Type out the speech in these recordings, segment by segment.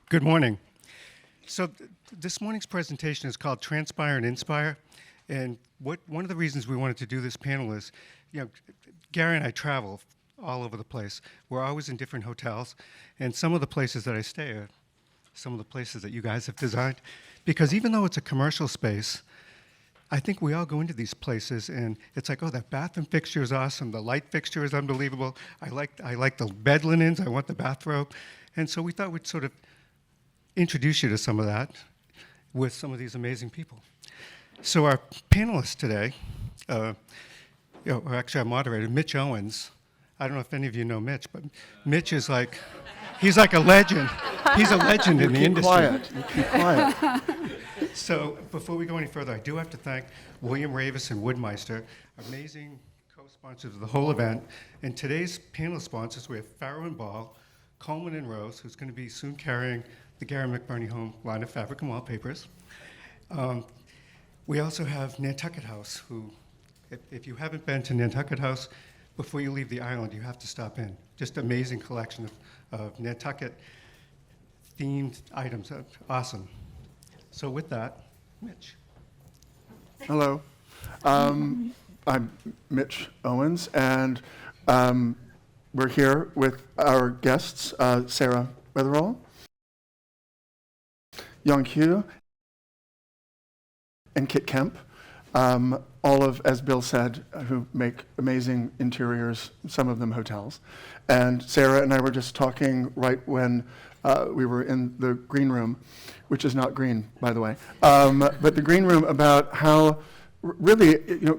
Good morning. So this morning's presentation is called Transpire and Inspire. And one of the reasons we wanted to do this panel is, Gary and I travel all over the place. We're always in different hotels. And some of the places that I stay are some of the places that you guys have designed. Because even though it's a commercial space, I think we all go into these places and it's like, oh, that bathroom fixture is awesome. The light fixture is unbelievable. I like the bed linens. I want the bathrobe. And so we thought we'd sort of introduce you to some of that with some of these amazing people. So our panelists today, or actually our moderator, Mitch Owens. I don't know if any of you know Mitch, but Mitch is like, he's like a legend. He's a legend in the industry. Keep quiet. So before we go any further, I do have to thank William Ravis and Woodmeister, amazing co-sponsors of the whole event. And today's panel sponsors, we have Farrow and Ball, Coleman and Rose, who's going to be soon carrying the Gary McBurney Home line of fabric and wallpapers. We also have Nantucket House, who, if you haven't been to Nantucket House, before you leave the island, you have to stop in. Just amazing collection of Nantucket themed items. Awesome. So with that, Mitch. Hello. I'm Mitch Owens, and we're here with our guests, Sarah Wetenhall, Young Hugh, and Kit Kemp, all of, as Bill said, who make amazing interiors, some of them hotels. And Sarah and I were just talking right when we were in the green room, which is not green, by the way, but the green room, about how really,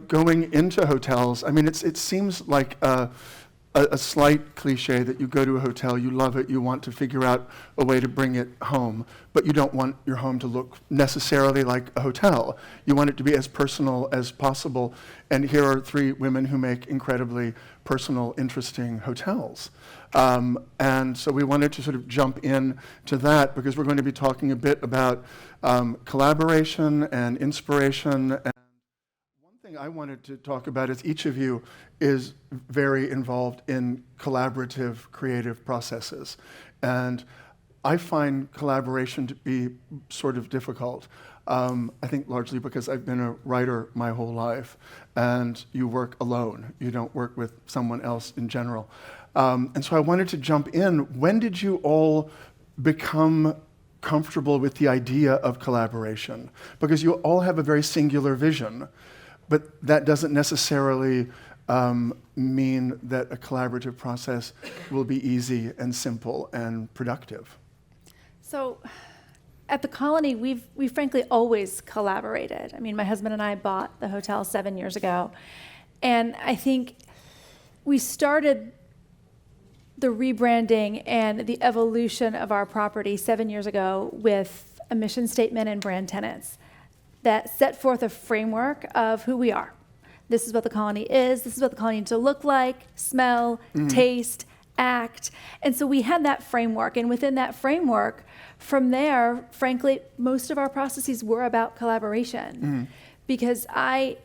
going into hotels, I mean, it seems like a slight cliche that you go to a hotel, you love it, you want to figure out a way to bring it home, but you don't want your home to look necessarily like a hotel. You want it to be as personal as possible. And here are three women who make incredibly personal, interesting hotels. And so we wanted to sort of jump in to that because we're going to be talking a bit about collaboration and inspiration. And one thing I wanted to talk about is each of you is very involved in collaborative, creative processes. And I find collaboration to be sort of difficult. I think largely because I've been a writer my whole life, and you work alone. You don't work with someone else in general. And so I wanted to jump in. When did you all become comfortable with the idea of collaboration? Because you all have a very singular vision, but that doesn't necessarily mean that a collaborative process will be easy and simple and productive. So at the Colony, we've frankly always collaborated. I mean, my husband and I bought the hotel 7 years ago, and I think we started the rebranding and the evolution of our property 7 years ago with a mission statement and brand tenets that set forth a framework of who we are. This is what the Colony is. This is what the Colony needs to look like, smell, taste, act. And so we had that framework. And within that framework, from there, frankly, most of our processes were about collaboration. Because I'm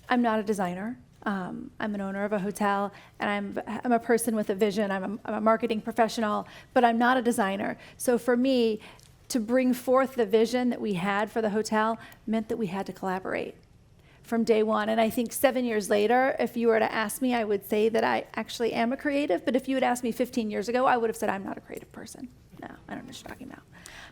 not a designer. I'm an owner of a hotel, and I'm a person with a vision. I'm a marketing professional, but I'm not a designer. So for me, to bring forth the vision that we had for the hotel meant that we had to collaborate from day one. And I think 7 years later, if you were to ask me, I would say that I actually am a creative. But if you had asked me 15 years ago, I would have said I'm not a creative person. No, I don't know what you're talking about.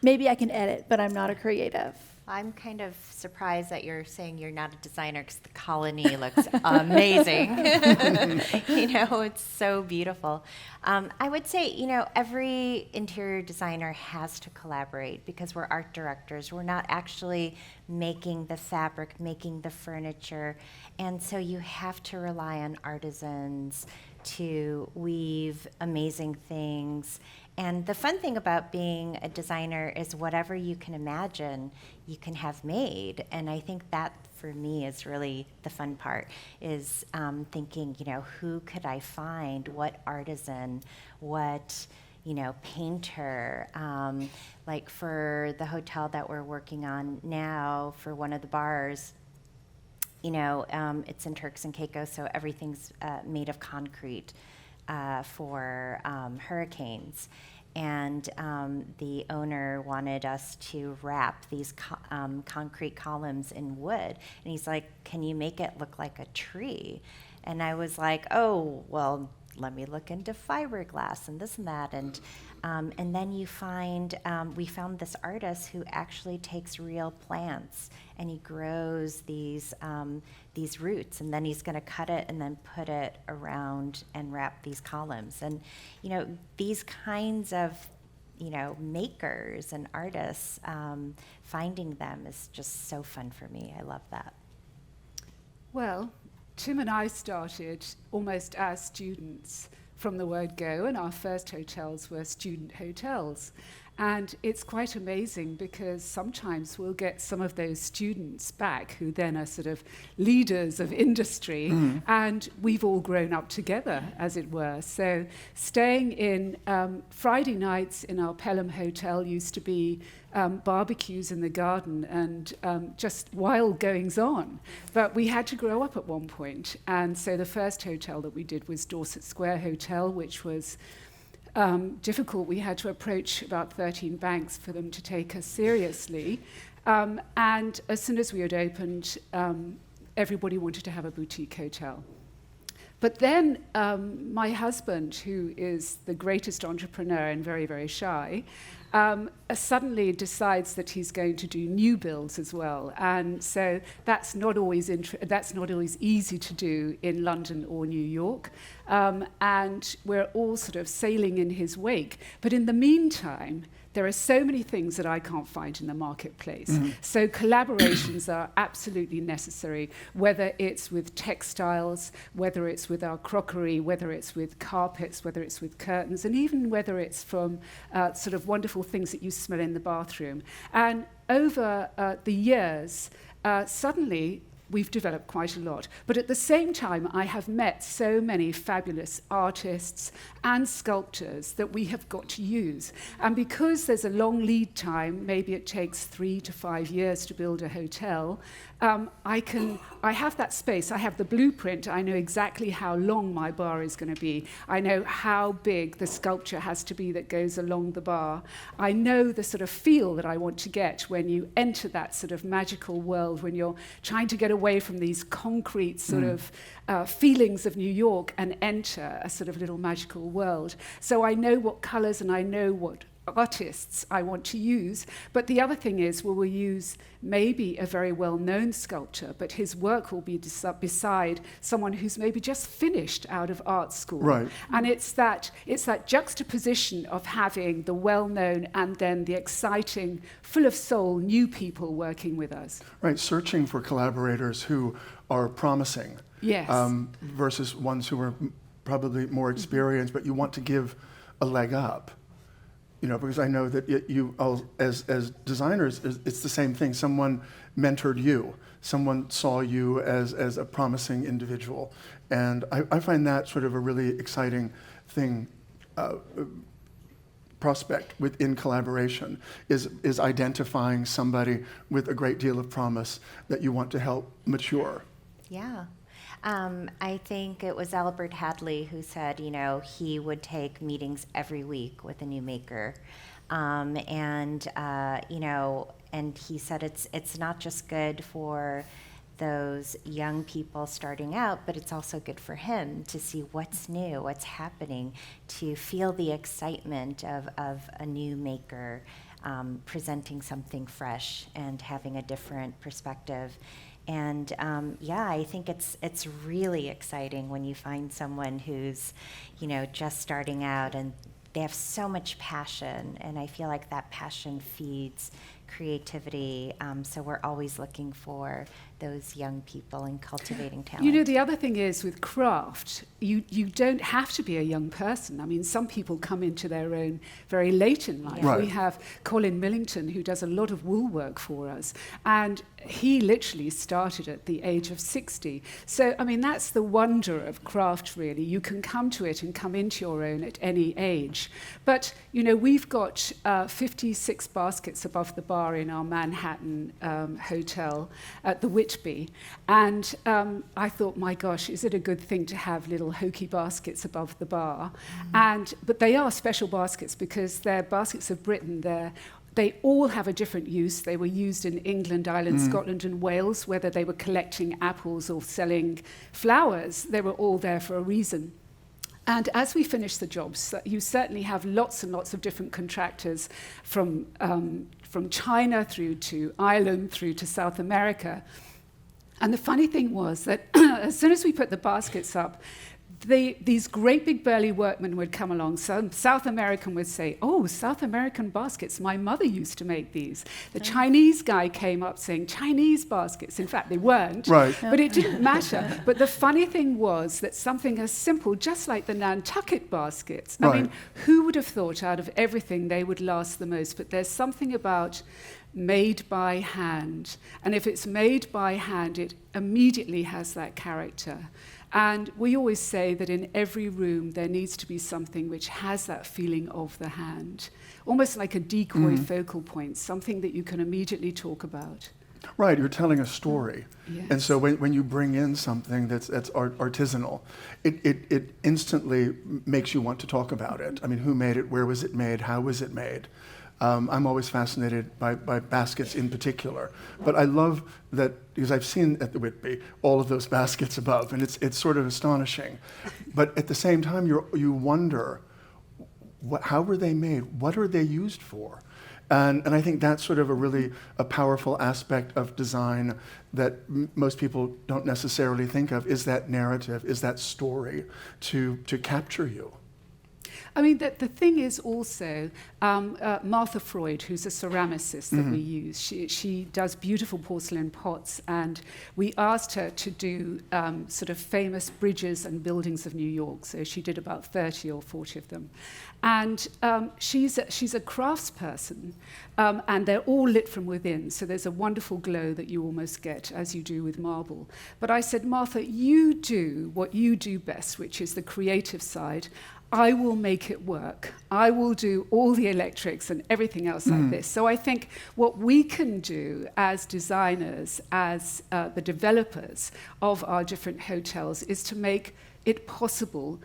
Maybe I can edit, but I'm not a creative. I'm kind of surprised that you're saying you're not a designer because the Colony looks amazing. It's so beautiful. I would say, every interior designer has to collaborate because we're art directors. We're not actually making the fabric, making the furniture. And so you have to rely on artisans to weave amazing things. And the fun thing about being a designer is whatever you can imagine, you can have made. And I think that, for me, is really the fun part, is thinking, who could I find? What artisan? What, painter? Like for the hotel that we're working on now, for one of the bars, it's in Turks and Caicos, so everything's made of concrete for hurricanes. and the owner wanted us to wrap these concrete columns in wood. And he's like, can you make it look like a tree? And I was like, oh, well, let me look into fiberglass and this and that. And then we found this artist who actually takes real plants and he grows these roots, and then he's going to cut it and then put it around and wrap these columns. And, these kinds of, makers and artists, finding them is just so fun for me. I love that. Well, Tim and I started almost as students from the word go, and our first hotels were student hotels. And it's quite amazing because sometimes we'll get some of those students back who then are sort of leaders of industry, and we've all grown up together, as it were. So staying in Friday nights in our Pelham Hotel used to be barbecues in the garden and just wild goings on. But we had to grow up at one point. And so the first hotel that we did was Dorset Square Hotel, which was difficult. We had to approach about 13 banks for them to take us seriously. And as soon as we had opened, everybody wanted to have a boutique hotel. But then my husband, who is the greatest entrepreneur and very, very shy, suddenly decides that he's going to do new builds as well. And so that's not always easy to do in London or New York. And we're all sort of sailing in his wake. But in the meantime, there are so many things that I can't find in the marketplace. So collaborations are absolutely necessary, whether it's with textiles, whether it's with our crockery, whether it's with carpets, whether it's with curtains, and even whether it's from sort of wonderful things that you smell in the bathroom. And over the years, suddenly, we've developed quite a lot. But at the same time, I have met so many fabulous artists and sculptors that we have got to use. And because there's a long lead time, maybe it takes 3 to 5 years to build a hotel, I have that space. I have the blueprint. I know exactly how long my bar is going to be. I know how big the sculpture has to be that goes along the bar. I know the sort of feel that I want to get when you enter that sort of magical world, when you're trying to get away from these concrete sort of feelings of New York and enter a sort of little magical world. So I know what colors and I know what artists I want to use. But the other thing is, we'll use maybe a very well-known sculptor, but his work will be beside someone who's maybe just finished out of art school. Right. And it's that juxtaposition of having the well-known and then the exciting, full of soul, new people working with us. Right, searching for collaborators who are promising. Yes. Versus ones who are probably more experienced, but you want to give a leg up. Because I know that you, as designers, it's the same thing. Someone mentored you. Someone saw you as a promising individual. And I find that sort of a really exciting thing, prospect within collaboration, is identifying somebody with a great deal of promise that you want to help mature. Yeah. I think it was Albert Hadley who said, he would take meetings every week with a new maker. And he said it's not just good for those young people starting out, but it's also good for him to see what's new, what's happening, to feel the excitement of a new maker presenting something fresh and having a different perspective. And I think it's really exciting when you find someone who's, just starting out and they have so much passion, and I feel like that passion feeds creativity. So we're always looking for those young people and cultivating talent. The other thing is with craft, you don't have to be a young person. I mean, some people come into their own very late in life. Yeah. Right. We have Colin Millington, who does a lot of wool work for us, and he literally started at the age of 60. So, I mean, that's the wonder of craft, really. You can come to it and come into your own at any age. But, we've got 56 baskets above the bar bar in our Manhattan hotel at the Whitby. And I thought, my gosh, is it a good thing to have little hokey baskets above the bar? But they are special baskets because they're baskets of Britain. They all have a different use. They were used in England, Ireland, Scotland, and Wales, whether they were collecting apples or selling flowers. They were all there for a reason. And as we finish the jobs, you certainly have lots and lots of different contractors from China through to Ireland through to South America. And the funny thing was that as soon as we put the baskets up, these great big burly workmen would come along. Some South American would say, "Oh, South American baskets. My mother used to make these." The Chinese guy came up saying, "Chinese baskets." In fact, they weren't. Right. But it didn't matter. But the funny thing was that something as simple, just like the Nantucket baskets, I mean, who would have thought out of everything they would last the most? But there's something about made by hand. And if it's made by hand, it immediately has that character. And we always say that in every room there needs to be something which has that feeling of the hand, almost like a decoy focal point, something that you can immediately talk about. Right, you're telling a story. Yes. And so when you bring in something that's artisanal, it instantly makes you want to talk about it. I mean, who made it? Where was it made? How was it made? I'm always fascinated by baskets in particular. But I love that, because I've seen at the Whitby all of those baskets above, and it's sort of astonishing. But at the same time, you wonder, how were they made? What are they used for? And I think that's sort of a powerful aspect of design that most people don't necessarily think of, is that narrative, is that story to capture you. I mean, the thing is also, Martha Freud, who's a ceramicist that we use, she does beautiful porcelain pots, and we asked her to do sort of famous bridges and buildings of New York. So she did about 30 or 40 of them. And she's a craftsperson, and they're all lit from within. So there's a wonderful glow that you almost get, as you do with marble. But I said, Martha, you do what you do best, which is the creative side. I will make it work. I will do all the electrics and everything else like this. So I think what we can do as designers, as the developers of our different hotels, is to make it possible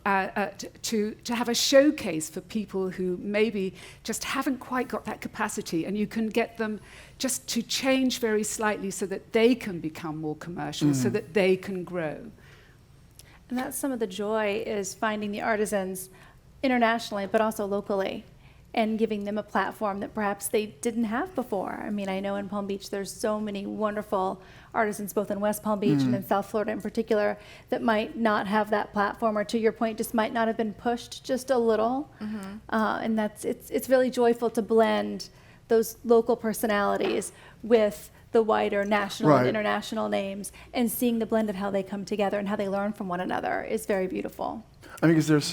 to have a showcase for people who maybe just haven't quite got that capacity, and you can get them just to change very slightly so that they can become more commercial, so that they can grow. And that's some of the joy, is finding the artisans internationally, but also locally, and giving them a platform that perhaps they didn't have before. I mean, I know in Palm Beach there's so many wonderful artisans, both in West Palm Beach and in South Florida in particular, that might not have that platform, or to your point, just might not have been pushed just a little. And it's really joyful to blend those local personalities with the wider national and international names, and seeing the blend of how they come together and how they learn from one another is very beautiful. I mean, because there's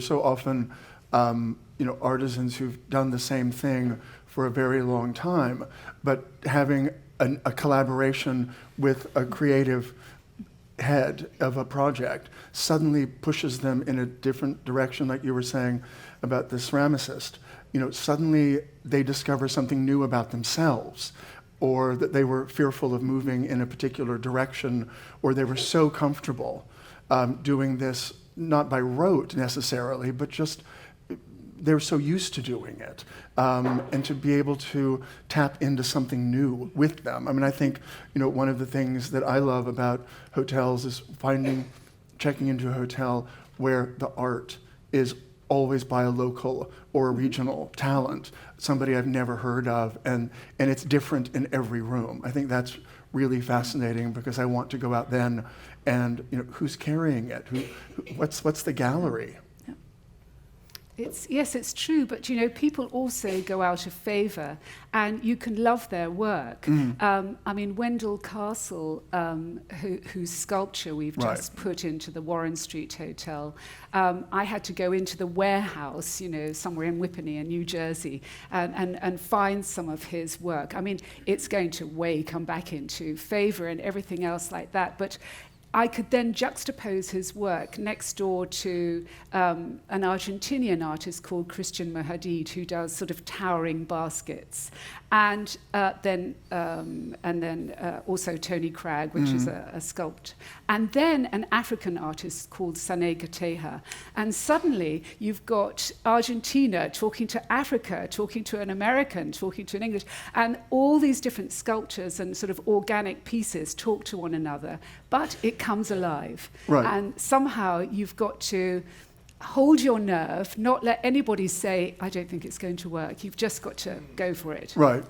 so often, artisans who've done the same thing for a very long time, but having a collaboration with a creative head of a project suddenly pushes them in a different direction, like you were saying about the ceramicist. Suddenly they discover something new about themselves, or that they were fearful of moving in a particular direction, or they were so comfortable doing this, not by rote necessarily, but just they're so used to doing it, and to be able to tap into something new with them. I mean, I think, one of the things that I love about hotels is checking into a hotel where the art is always by a local or a regional talent, somebody I've never heard of, and it's different in every room. I think that's really fascinating, because I want to go out then and, who's carrying it? What's the gallery? Yes, it's true, but people also go out of favour, and you can love their work. I mean, Wendell Castle, whose sculpture we've just put into the Warren Street Hotel, I had to go into the warehouse, somewhere in Whippany, New Jersey, and find some of his work. I mean, it's going to come back into favour and everything else like that, but I could then juxtapose his work next door to an Argentinian artist called Christian Mohadid, who does sort of towering baskets, and then also Tony Cragg, which is a sculptor, and then an African artist called Sané Gateha. And suddenly you've got Argentina talking to Africa, talking to an American, talking to an English, and all these different sculptures and sort of organic pieces talk to one another, but it comes alive. Right. And somehow you've got to hold your nerve, not let anybody say, I don't think it's going to work. You've just got to go for it. Right.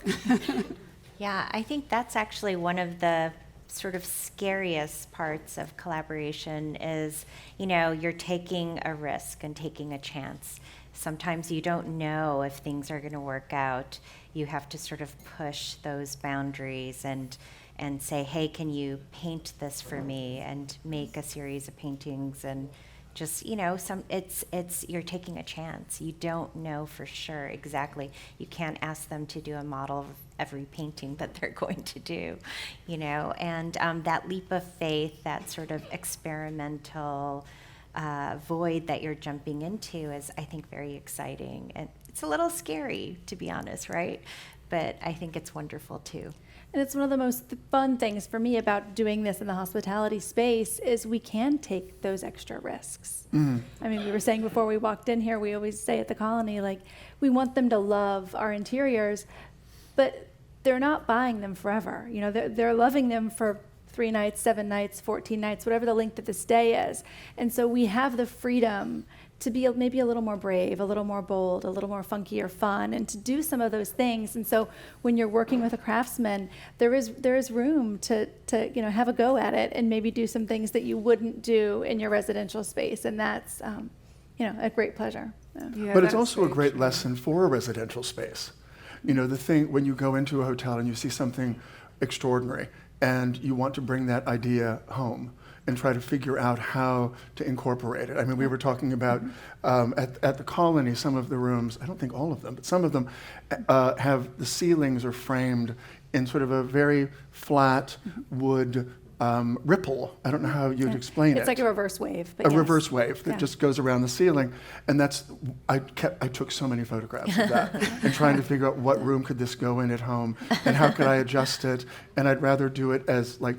Yeah, I think that's actually one of the sort of scariest parts of collaboration is, you're taking a risk and taking a chance. Sometimes you don't know if things are going to work out. You have to sort of push those boundaries and say, hey, can you paint this for me, and make a series of paintings, and just, you're taking a chance. You don't know for sure exactly. You can't ask them to do a model of every painting that they're going to do, and that leap of faith, that sort of experimental void that you're jumping into is, I think, very exciting. And it's a little scary, to be honest, right? But I think it's wonderful too. And it's one of the most fun things for me about doing this in the hospitality space is we can take those extra risks. I mean, we were saying before we walked in here, we always say at the Colony, like, we want them to love our interiors, but they're not buying them forever. They're loving them for 3 nights, 7 nights, 14 nights, whatever the length of the stay is. And so we have the freedom to be maybe a little more brave, a little more bold, a little more funky or fun, and to do some of those things. And so when you're working with a craftsman, there is room to have a go at it and maybe do some things that you wouldn't do in your residential space. And that's a great pleasure. Yeah, But it's that's also a very great true. lesson for a residential space. The thing, when you go into a hotel and you see something extraordinary and you want to bring that idea home and try to figure out how to incorporate it. I mean, we were talking about at the Colony, some of the rooms, I don't think all of them, but some of them have the ceilings are framed in sort of a very flat wood ripple. I don't know how you'd explain it. It's like a reverse wave. But A yes. reverse wave that Yeah. just goes around the ceiling, and I took so many photographs of that and trying to figure out what room could this go in at home and how could I adjust it, and I'd rather do it as like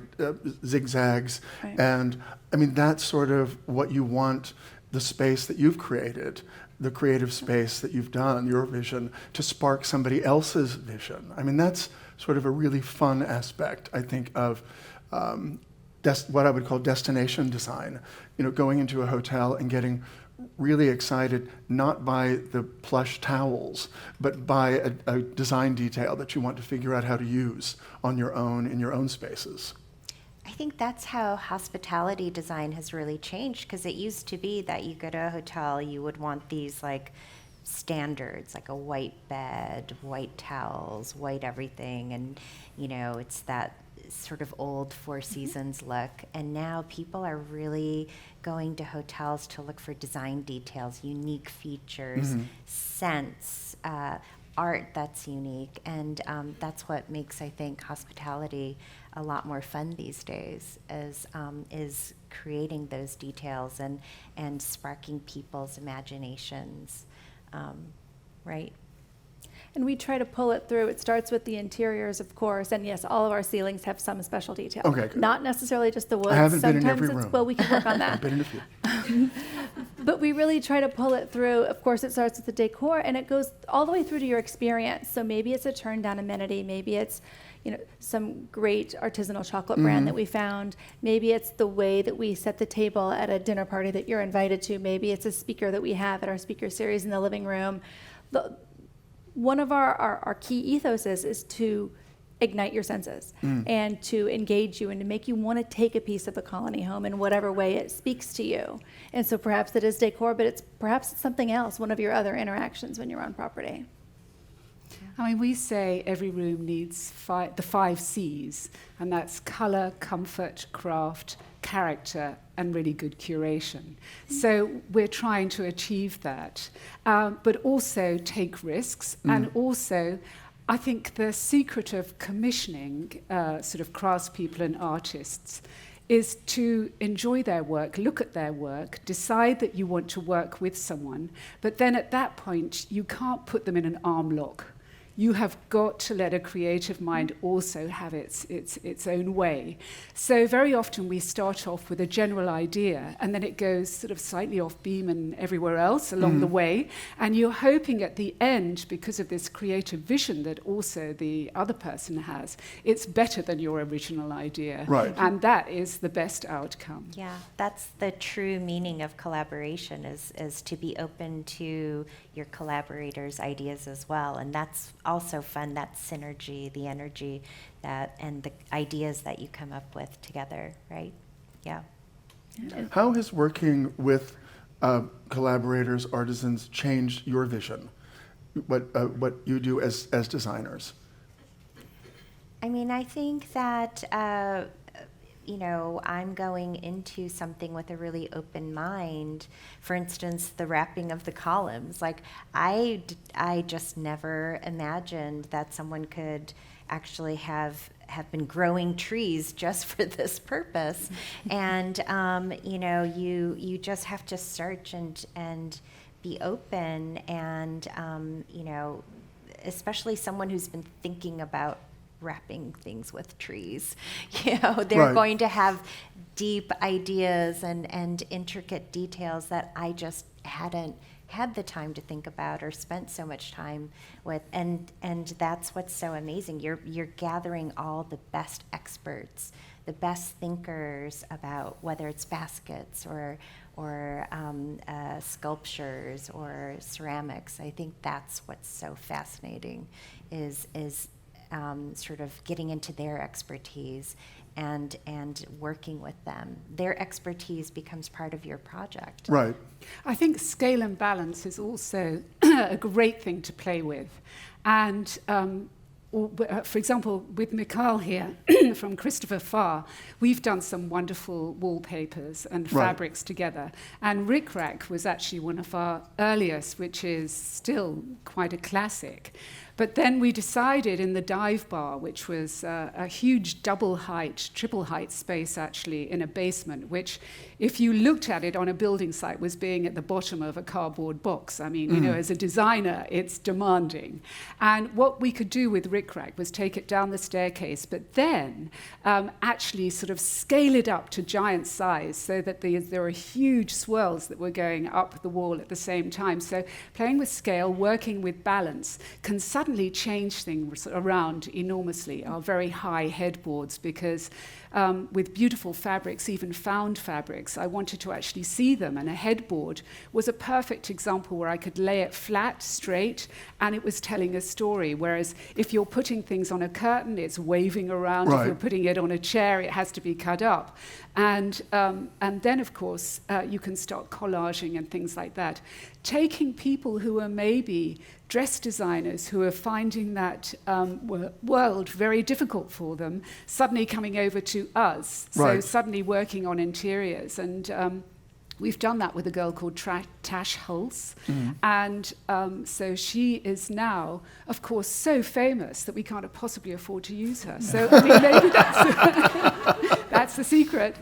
zigzags. Right. And I mean, that's sort of what you want the space that you've created, the creative space that you've done, your vision, to spark somebody else's vision. I mean, that's sort of a really fun aspect, I think, of what I would call destination design. Going into a hotel and getting really excited, not by the plush towels, but by a design detail that you want to figure out how to use on your own, in your own spaces. I think that's how hospitality design has really changed, because it used to be that you go to a hotel, you would want these like standards, like a white bed, white towels, white everything, and it's that sort of old Four Seasons look. And now people are really going to hotels to look for design details, unique features, scents, art that's unique, and that's what makes, I think, hospitality a lot more fun these days, is creating those details and sparking people's imaginations, right? And we try to pull it through. It starts with the interiors, of course, and yes, all of our ceilings have some special detail. Okay, good. Not necessarily just the wood. I haven't been in Sometimes every it's, room. well, we can work on I've that. been in a few. But we really try to pull it through. Of course, it starts with the decor, and it goes all the way through to your experience. So maybe it's a turn-down amenity. Maybe it's some great artisanal chocolate brand that we found. Maybe it's the way that we set the table at a dinner party that you're invited to. Maybe it's a speaker that we have at our speaker series in the living room. One of our key ethoses is to ignite your senses and to engage you and to make you want to take a piece of the Colony home in whatever way it speaks to you. And so perhaps it is decor, but perhaps it's something else, one of your other interactions when you're on property. I mean, we say every room needs the 5 C's, and that's colour, comfort, craft, character, and really good curation. So we're trying to achieve that, but also take risks, and also I think the secret of commissioning sort of craftspeople and artists is to enjoy their work, look at their work, decide that you want to work with someone, but then at that point, you can't put them in an arm lock. You have got to let a creative mind also have its own way. So very often we start off with a general idea, and then it goes sort of slightly off beam and everywhere else along the way. And you're hoping at the end, because of this creative vision that also the other person has, it's better than your original idea. Right. And that is the best outcome. Yeah, that's the true meaning of collaboration, is to be open to your collaborators' ideas as well. And that's also fun, that synergy, the energy and the ideas that you come up with together, right? Yeah. How has working with collaborators, artisans, changed your vision? What you do as designers? I mean, I think that, I'm going into something with a really open mind. For instance, the wrapping of the columns. Like, I just never imagined that someone could actually have been growing trees just for this purpose. And, you just have to search and be open and, especially someone who's been thinking about wrapping things with trees. They're Right. going to have deep ideas and intricate details that I just hadn't had the time to think about or spent so much time with. And that's what's so amazing. You're gathering all the best experts, the best thinkers about whether it's baskets or sculptures or ceramics. I think that's what's so fascinating is sort of getting into their expertise and working with them. Their expertise becomes part of your project. Right. I think scale and balance is also a great thing to play with. And for example, with Mikhail here from Christopher Farr, we've done some wonderful wallpapers and Right. fabrics together. And Rick Rack was actually one of our earliest, which is still quite a classic. But then we decided in the dive bar, which was a huge double height, triple height space actually in a basement, which if you looked at it on a building site was being at the bottom of a cardboard box. I mean, as a designer, it's demanding. And what we could do with Rick Rack was take it down the staircase, but then actually sort of scale it up to giant size so that there are huge swirls that were going up the wall at the same time. So playing with scale, working with balance can suddenly change things around enormously, our very high headboards, because with beautiful fabrics, even found fabrics, I wanted to actually see them, and a headboard was a perfect example where I could lay it flat, straight, and it was telling a story, whereas if you're putting things on a curtain, it's waving around. Right. If you're putting it on a chair, it has to be cut up. And then, of course, you can start collaging and things like that. Taking people who are maybe dress designers who are finding that world very difficult for them, suddenly coming over to us. Right. So suddenly working on interiors. And we've done that with a girl called Tash Hulse. And so she is now, of course, so famous that we can't possibly afford to use her. So I mean, maybe that's the secret.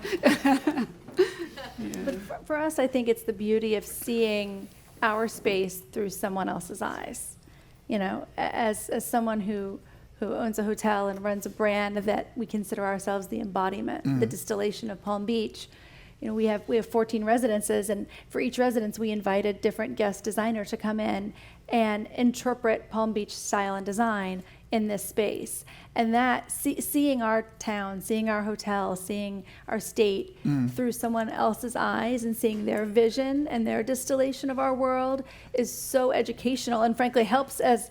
But for us, I think it's the beauty of seeing our space through someone else's eyes. As someone who owns a hotel and runs a brand that we consider ourselves the embodiment, the distillation of Palm Beach. We have 14 residences, and for each residence, we invited different guest designers to come in and interpret Palm Beach style and design in this space. And that seeing our town, seeing our hotel, seeing our state through someone else's eyes and seeing their vision and their distillation of our world is so educational, and frankly helps as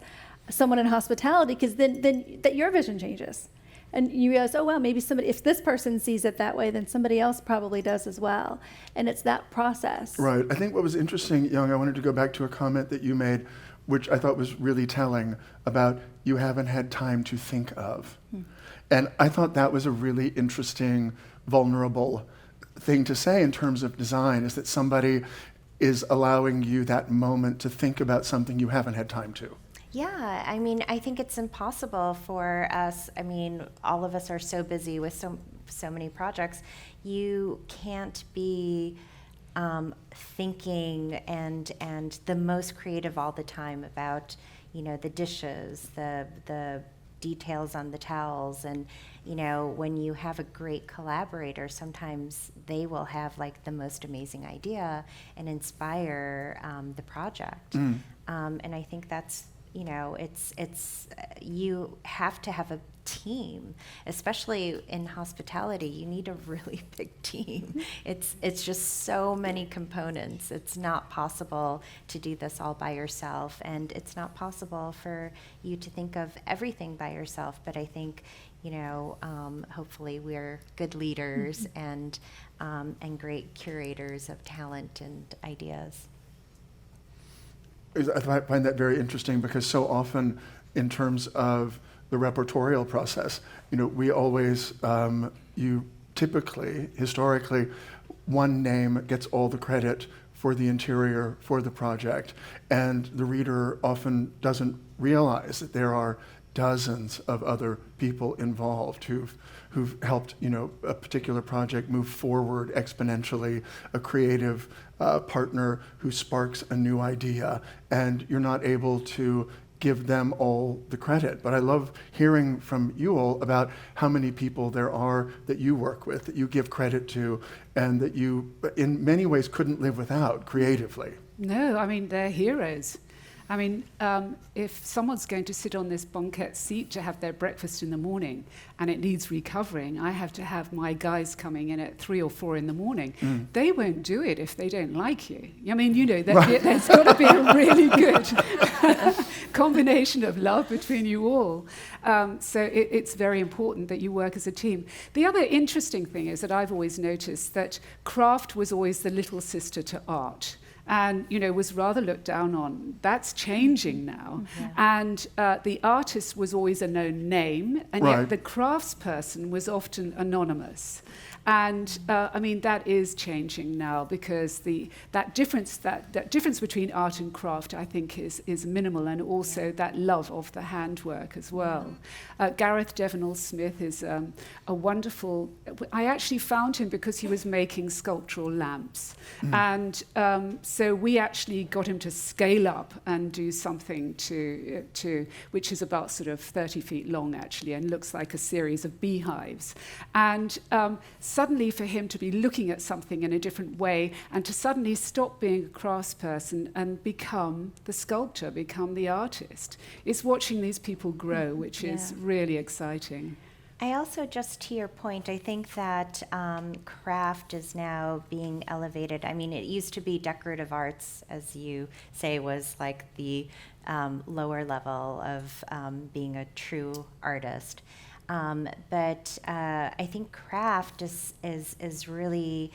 someone in hospitality, because then that your vision changes. And you realize, oh, well, maybe if this person sees it that way, then somebody else probably does as well. And it's that process. Right. I think what was interesting, Young, I wanted to go back to a comment that you made, which I thought was really telling, about you haven't had time to think of. And I thought that was a really interesting, vulnerable thing to say in terms of design, is that somebody is allowing you that moment to think about something you haven't had time to. Yeah, I mean, I think it's impossible for us. I mean, all of us are so busy with so so many projects, you can't be thinking and the most creative all the time about, the dishes, the details on the towels, and when you have a great collaborator, sometimes they will have like the most amazing idea and inspire the project. And I think that's, it's you have to have a team, especially in hospitality. You need a really big team. It's just so many components. It's not possible to do this all by yourself, and it's not possible for you to think of everything by yourself. But I think, hopefully we're good leaders and great curators of talent and ideas. I find that very interesting because so often in terms of the repertorial process, we always, typically, historically, one name gets all the credit for the interior, for the project, and the reader often doesn't realize that there are dozens of other people involved who've helped a particular project move forward exponentially, a creative partner who sparks a new idea, and you're not able to give them all the credit. But I love hearing from you all about how many people there are that you work with, that you give credit to, and that you in many ways couldn't live without creatively. No, I mean, they're heroes. I mean, if someone's going to sit on this banquette seat to have their breakfast in the morning and it needs recovering, I have to have my guys coming in at 3 or 4 in the morning. They won't do it if they don't like you. I mean, there's got to be a really good combination of love between you all. So it's very important that you work as a team. The other interesting thing is that I've always noticed that craft was always the little sister to art, and was rather looked down on. That's changing now. Yeah. And the artist was always a known name, and Right. yet the craftsperson was often anonymous. And I mean, that is changing now, because that difference between art and craft, I think, is minimal, and also that love of the handwork as well. Gareth Devenall Smith is a wonderful. I actually found him because he was making sculptural lamps, and so we actually got him to scale up and do something to which is about sort of 30 feet long actually, and looks like a series of beehives, and suddenly for him to be looking at something in a different way and to suddenly stop being a craftsperson and become the sculptor, become the artist. It's watching these people grow, which is really exciting. I also, just to your point, I think that craft is now being elevated. I mean, it used to be decorative arts, as you say, was like the lower level of being a true artist. But I think craft is really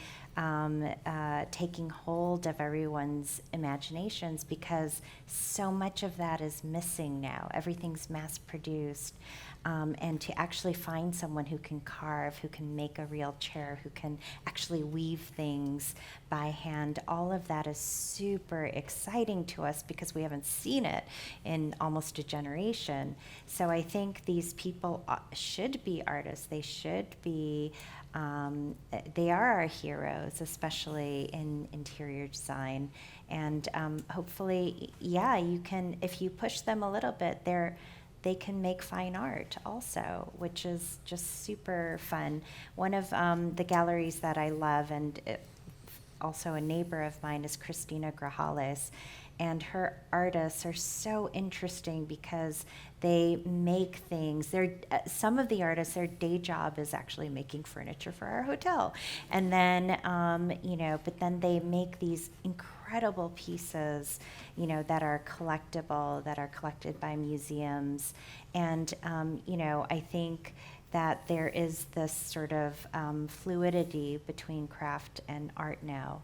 taking hold of everyone's imaginations, because so much of that is missing now. Everything's mass produced. And to actually find someone who can carve, who can make a real chair, who can actually weave things by hand, all of that is super exciting to us because we haven't seen it in almost a generation. So I think these people should be artists. They should be, they are our heroes, especially in interior design. And hopefully, you can, if you push them a little bit, they can make fine art also, which is just super fun. One of the galleries that I love, and also a neighbor of mine, is Christina Grajales. And her artists are so interesting because they make things. Some of the artists, their day job is actually making furniture for our hotel. And then, but then they make these incredible pieces, that are collectible, that are collected by museums. And, I think that there is this sort of fluidity between craft and art now.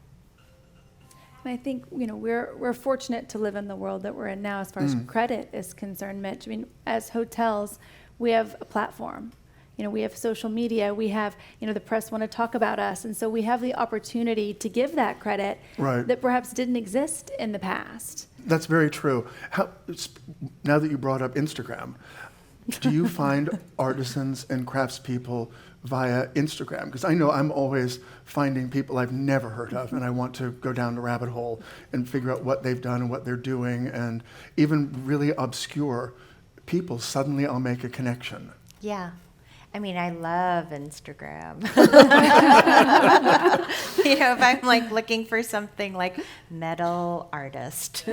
And I think, we're fortunate to live in the world that we're in now as far as credit is concerned, Mitch. I mean, as hotels, we have a platform. We have social media, we have, the press want to talk about us. And so we have the opportunity to give that credit that perhaps didn't exist in the past. That's very true. Now that you brought up Instagram, do you find artisans and craftspeople via Instagram? Because I know I'm always finding people I've never heard of, and I want to go down the rabbit hole and figure out what they've done and what they're doing, and even really obscure people, suddenly I'll make a connection. Yeah. I mean, I love Instagram. If I'm like looking for something like metal artist,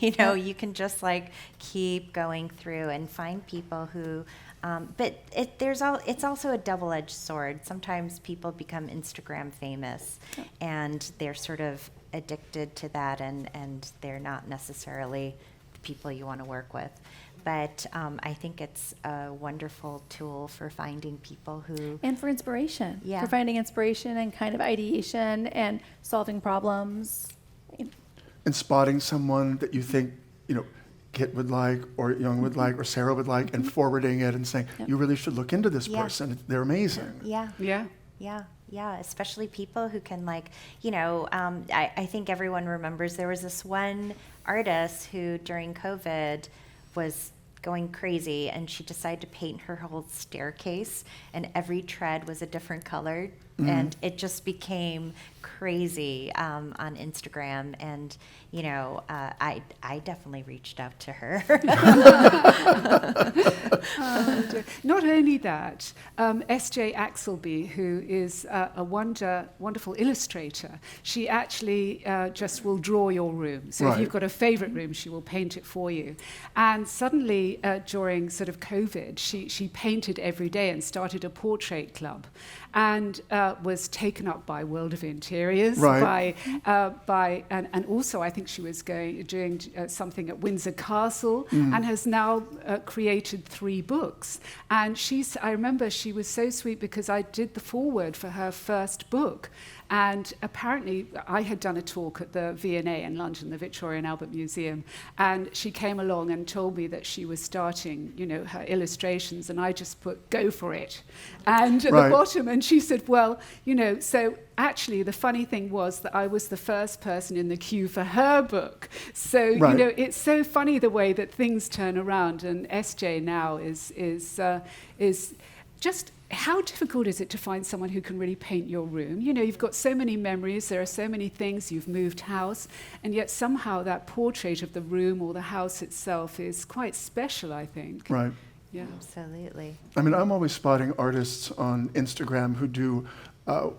you can just like keep going through and find people who, but it's also a double-edged sword. Sometimes people become Instagram famous and they're sort of addicted to that, and they're not necessarily the people you want to work with. But I think it's a wonderful tool for finding people who... And for inspiration. Yeah. For finding inspiration and kind of ideation and solving problems. And spotting someone that you think, Kit would like, or Young would like, or Sarah would like, and forwarding it and saying, you really should look into this person. They're amazing. Yeah. Yeah. Yeah, especially people who can I think everyone remembers there was this one artist who during COVID was going crazy, and she decided to paint her whole staircase, and every tread was a different color, and it just became crazy on Instagram. And I definitely reached out to her. Not only that, S.J. Axelby, who is a wonderful illustrator, she actually just will draw your room. So if you've got a favorite room, she will paint it for you. And suddenly, during sort of COVID, she painted every day and started a portrait club, and was taken up by World of Interiors, and also I think she was doing something at Windsor Castle, and has now created 3 books. And I remember she was so sweet because I did the foreword for her first book. And apparently, I had done a talk at the V&A in London, the Victoria and Albert Museum, and she came along and told me that she was starting, her illustrations, and I just put, go for it. And at the bottom, and she said, well, so actually the funny thing was that I was the first person in the queue for her book. So, it's so funny the way that things turn around, and SJ now is just... How difficult is it to find someone who can really paint your room? You've got so many memories, there are so many things, you've moved house, and yet somehow that portrait of the room or the house itself is quite special, I think. Right. Yeah. Absolutely. I mean, I'm always spotting artists on Instagram who do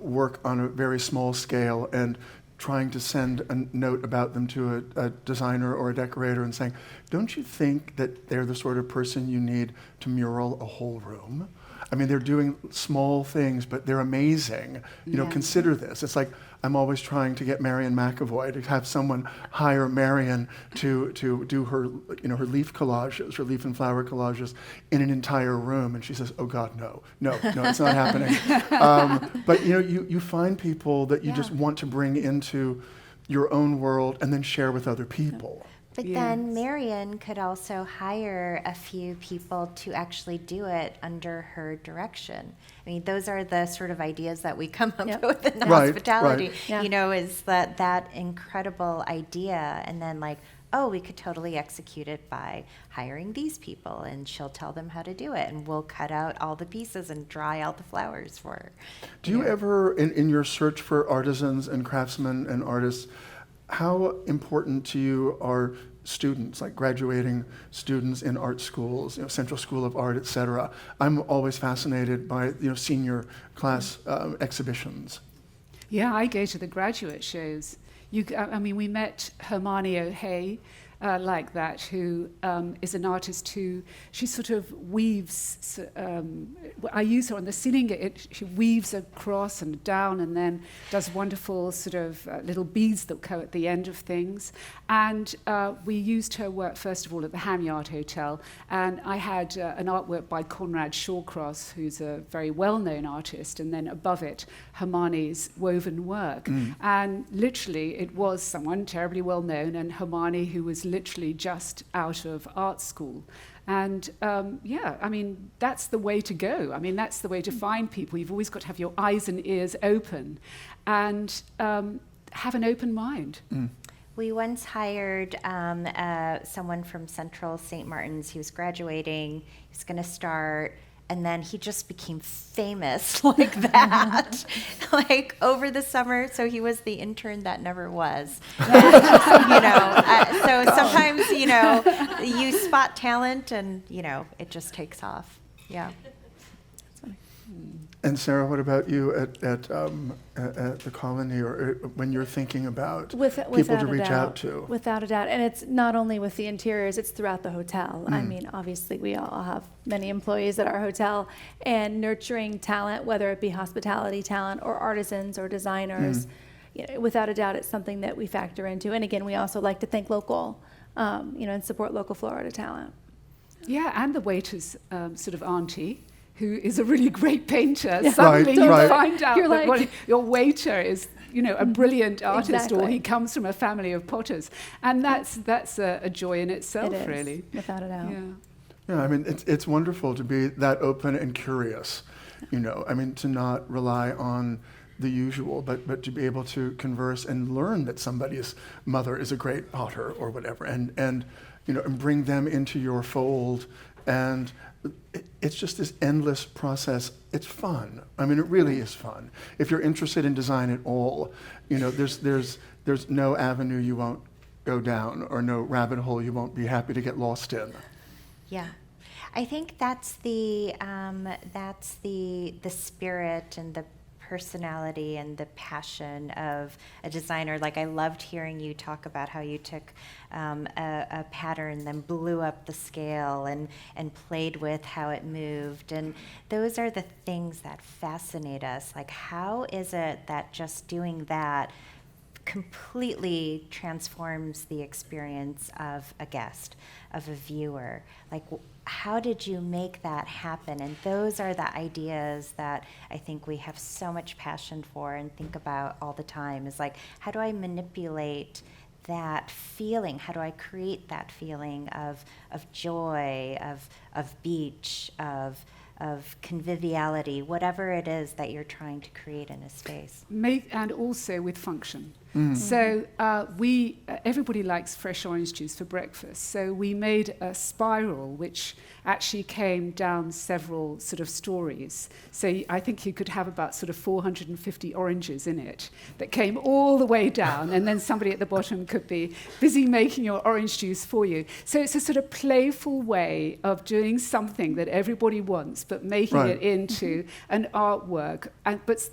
work on a very small scale and trying to send a note about them to a designer or a decorator and saying, don't you think that they're the sort of person you need to mural a whole room? I mean, they're doing small things, but they're amazing. Consider this. It's like I'm always trying to get Marian McAvoy to have someone hire Marian to do her, her leaf collages, her leaf and flower collages in an entire room. And she says, oh God, no, it's not happening. But you find people that you just want to bring into your own world and then share with other people. But then Marian could also hire a few people to actually do it under her direction. I mean, those are the sort of ideas that we come up with in hospitality, is that incredible idea. And then we could totally execute it by hiring these people, and she'll tell them how to do it, and we'll cut out all the pieces and dry out the flowers for her. Do you ever, in your search for artisans and craftsmen and artists, how important to you are students, like graduating students in art schools, Central School of Art, et cetera? I'm always fascinated by, senior class exhibitions. Yeah, I go to the graduate shows. We met Hermione O'Hay, like that, who is an artist who, she sort of weaves, I use her on the ceiling, she weaves across and down and then does wonderful sort of little beads that go at the end of things. And we used her work, first of all, at the Ham Yard Hotel, and I had an artwork by Conrad Shawcross, who's a very well-known artist, and then above it, Hermione's woven work. And literally, it was someone terribly well-known, and Hermione, who was literally just out of art school. And that's the way to go. I mean, that's the way to find people. You've always got to have your eyes and ears open and have an open mind. We once hired someone from Central St. Martin's. He was graduating. He was going to start. And then he just became famous like that, like over the summer. So he was the intern that never was. And, so sometimes, you spot talent and, it just takes off. Yeah. And Sarah, what about you at the colony, or when you're thinking about people to reach out to? Without a doubt. And it's not only with the interiors, it's throughout the hotel. I Mm. mean, obviously, we all have many employees at our hotel, and nurturing talent, whether it be hospitality talent or artisans or designers, without a doubt, it's something that we factor into. And again, we also like to think local, and support local Florida talent. Yeah, and the waiter's sort of auntie, who is a really great painter. Yeah. Suddenly you Right. find out You're that like- your waiter is, a brilliant artist, or Exactly. he comes from a family of potters. And that's a joy in itself, It is, really. without a doubt. Yeah. Yeah, I mean, it's wonderful to be that open and curious, I mean, to not rely on the usual, but to be able to converse and learn that somebody's mother is a great potter or whatever, and bring them into your fold. And it's just this endless process. It's fun. I mean, it really is fun. If you're interested in design at all, there's no avenue you won't go down, or no rabbit hole you won't be happy to get lost in. Yeah, I think that's the spirit and the personality and the passion of a designer. Like, I loved hearing you talk about how you took a pattern, then blew up the scale and played with how it moved. And those are the things that fascinate us. Like, how is it that just doing that completely transforms the experience of a guest, of a viewer? Like, how did you make that happen? And those are the ideas that I think we have so much passion for and think about all the time, is like, how do I manipulate that feeling? How do I create that feeling of joy, of beach, of conviviality, whatever it is that you're trying to create in a space. And also with function. So everybody likes fresh orange juice for breakfast. So we made a spiral which actually came down several sort of stories. So I think you could have about sort of 450 oranges in it that came all the way down, and then somebody at the bottom could be busy making your orange juice for you. So it's a sort of playful way of doing something that everybody wants, but making it into an artwork,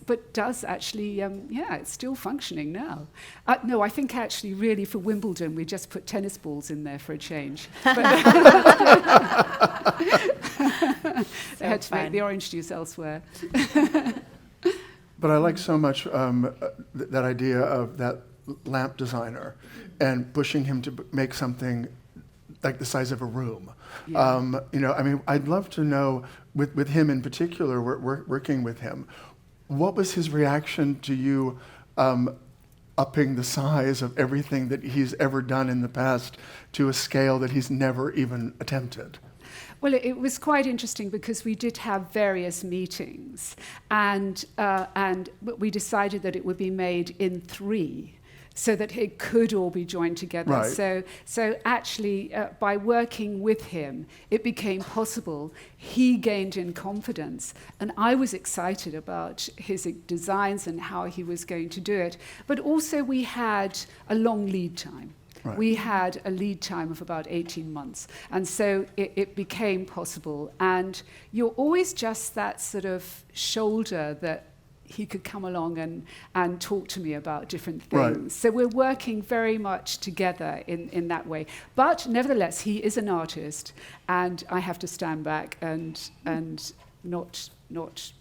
but does actually, it's still functioning now. No, I think actually really for Wimbledon we just put tennis balls in there for a change. They had to make the orange juice elsewhere. But I like so much that idea of that lamp designer and pushing him to make something like the size of a room. Yeah. I mean, I'd love to know, with him in particular, working with him, what was his reaction to you upping the size of everything that he's ever done in the past to a scale that he's never even attempted? Well, it was quite interesting because we did have various meetings, and we decided that it would be made in 3, so that it could all be joined together. Right. So actually, by working with him, it became possible. He gained in confidence, and I was excited about his designs and how he was going to do it. But also, we had a long lead time. Right. We had a lead time of about 18 months. And so it became possible. And you're always just that sort of shoulder that he could come along and talk to me about different things. Right. So we're working very much together in that way. But nevertheless, he is an artist, and I have to stand back and not sort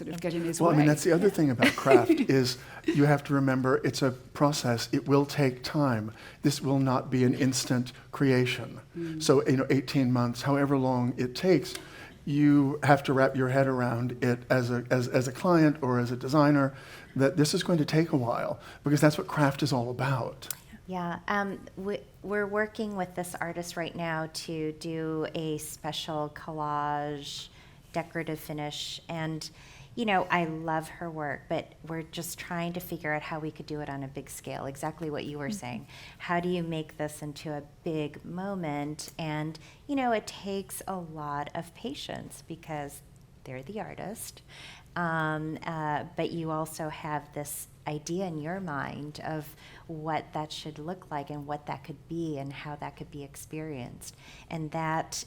of get in his way. Well, I mean, that's the other thing about craft is you have to remember it's a process. It will take time. This will not be an instant creation. So, 18 months, however long it takes, you have to wrap your head around it as a client or as a designer, that this is going to take a while, because that's what craft is all about. Yeah, we're working with this artist right now to do a special collage decorative finish, and I love her work, but we're just trying to figure out how we could do it on a big scale, exactly what you were saying. How do you make this into a big moment? And, it takes a lot of patience because they're the artist. But you also have this idea in your mind of what that should look like and what that could be and how that could be experienced. And that,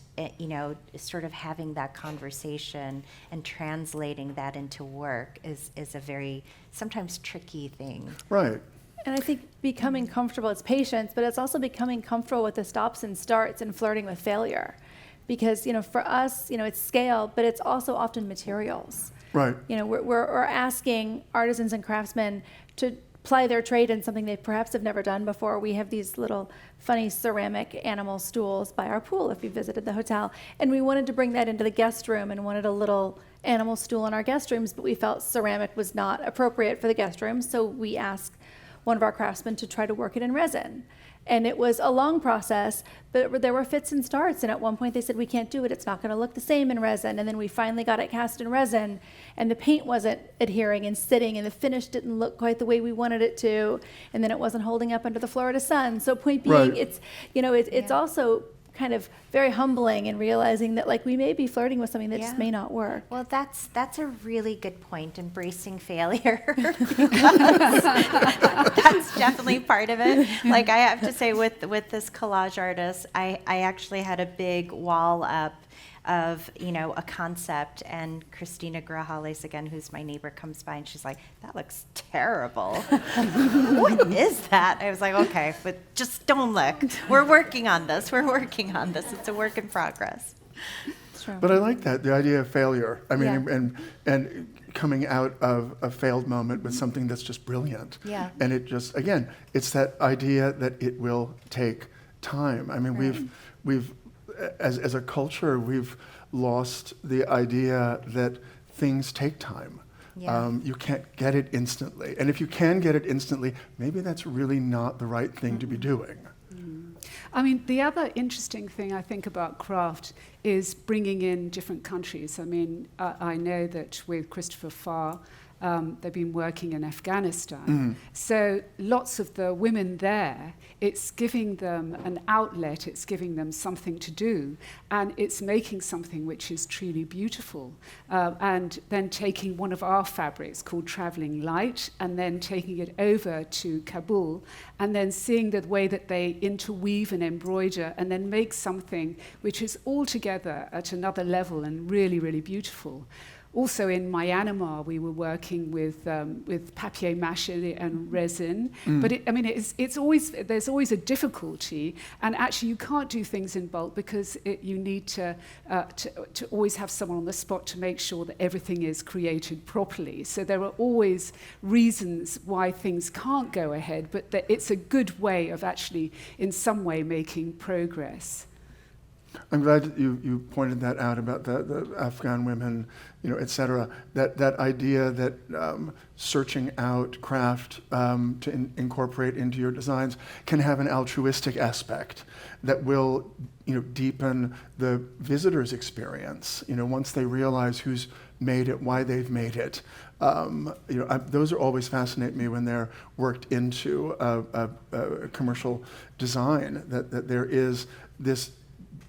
sort of having that conversation and translating that into work is a very sometimes tricky thing. Right. And I think becoming comfortable, it's patience, but it's also becoming comfortable with the stops and starts and flirting with failure. Because, for us, it's scale, but it's also often materials. Right. We're asking artisans and craftsmen to ply their trade in something they perhaps have never done before. We have these little funny ceramic animal stools by our pool if you visited the hotel. And we wanted to bring that into the guest room and wanted a little animal stool in our guest rooms, but we felt ceramic was not appropriate for the guest room. So we asked one of our craftsmen to try to work it in resin. And it was a long process, but there were fits and starts. And at one point they said, we can't do it. It's not going to look the same in resin. And then we finally got it cast in resin, and the paint wasn't adhering and sitting, and the finish didn't look quite the way we wanted it to. And then it wasn't holding up under the Florida sun. So point being, Right. it's also kind of very humbling and realizing that we may be flirting with something that just Yeah. may not work. Well, that's a really good point, embracing failure. Because that's definitely part of it. I have to say, with this collage artist, I actually had a big wall up of, a concept, and Christina Grajales, again, who's my neighbor, comes by and she's like, that looks terrible. What is that? I was like, okay, but just don't look. We're working on this. It's a work in progress. It's true. But I like that, the idea of failure. I mean, Yeah. and coming out of a failed moment with something that's just brilliant. Yeah. And it just, again, it's that idea that it will take time. I mean, we've as a culture, we've lost the idea that things take time. Yeah. You can't get it instantly. And if you can get it instantly, maybe that's really not the right thing to be doing. I mean, the other interesting thing I think about craft is bringing in different countries. I mean, I know that with Christopher Farr, they've been working in Afghanistan. So lots of the women there, it's giving them an outlet, it's giving them something to do, and it's making something which is truly beautiful. And then taking one of our fabrics called Traveling Light, and then taking it over to Kabul, and then seeing the way that they interweave and embroider, and then make something which is altogether at another level and really, really beautiful. Also in Myanmar, we were working with papier-mâché and resin. But it's always, there's always a difficulty. And actually, you can't do things in bulk because you need to always have someone on the spot to make sure that everything is created properly. So there are always reasons why things can't go ahead, but that it's a good way of actually, in some way, making progress. I'm glad that you pointed that out about the Afghan women, et cetera. That idea that searching out craft to incorporate into your designs can have an altruistic aspect that will, deepen the visitor's experience. Once they realize who's made it, why they've made it. Those are always fascinate me when they're worked into a commercial design. That there is this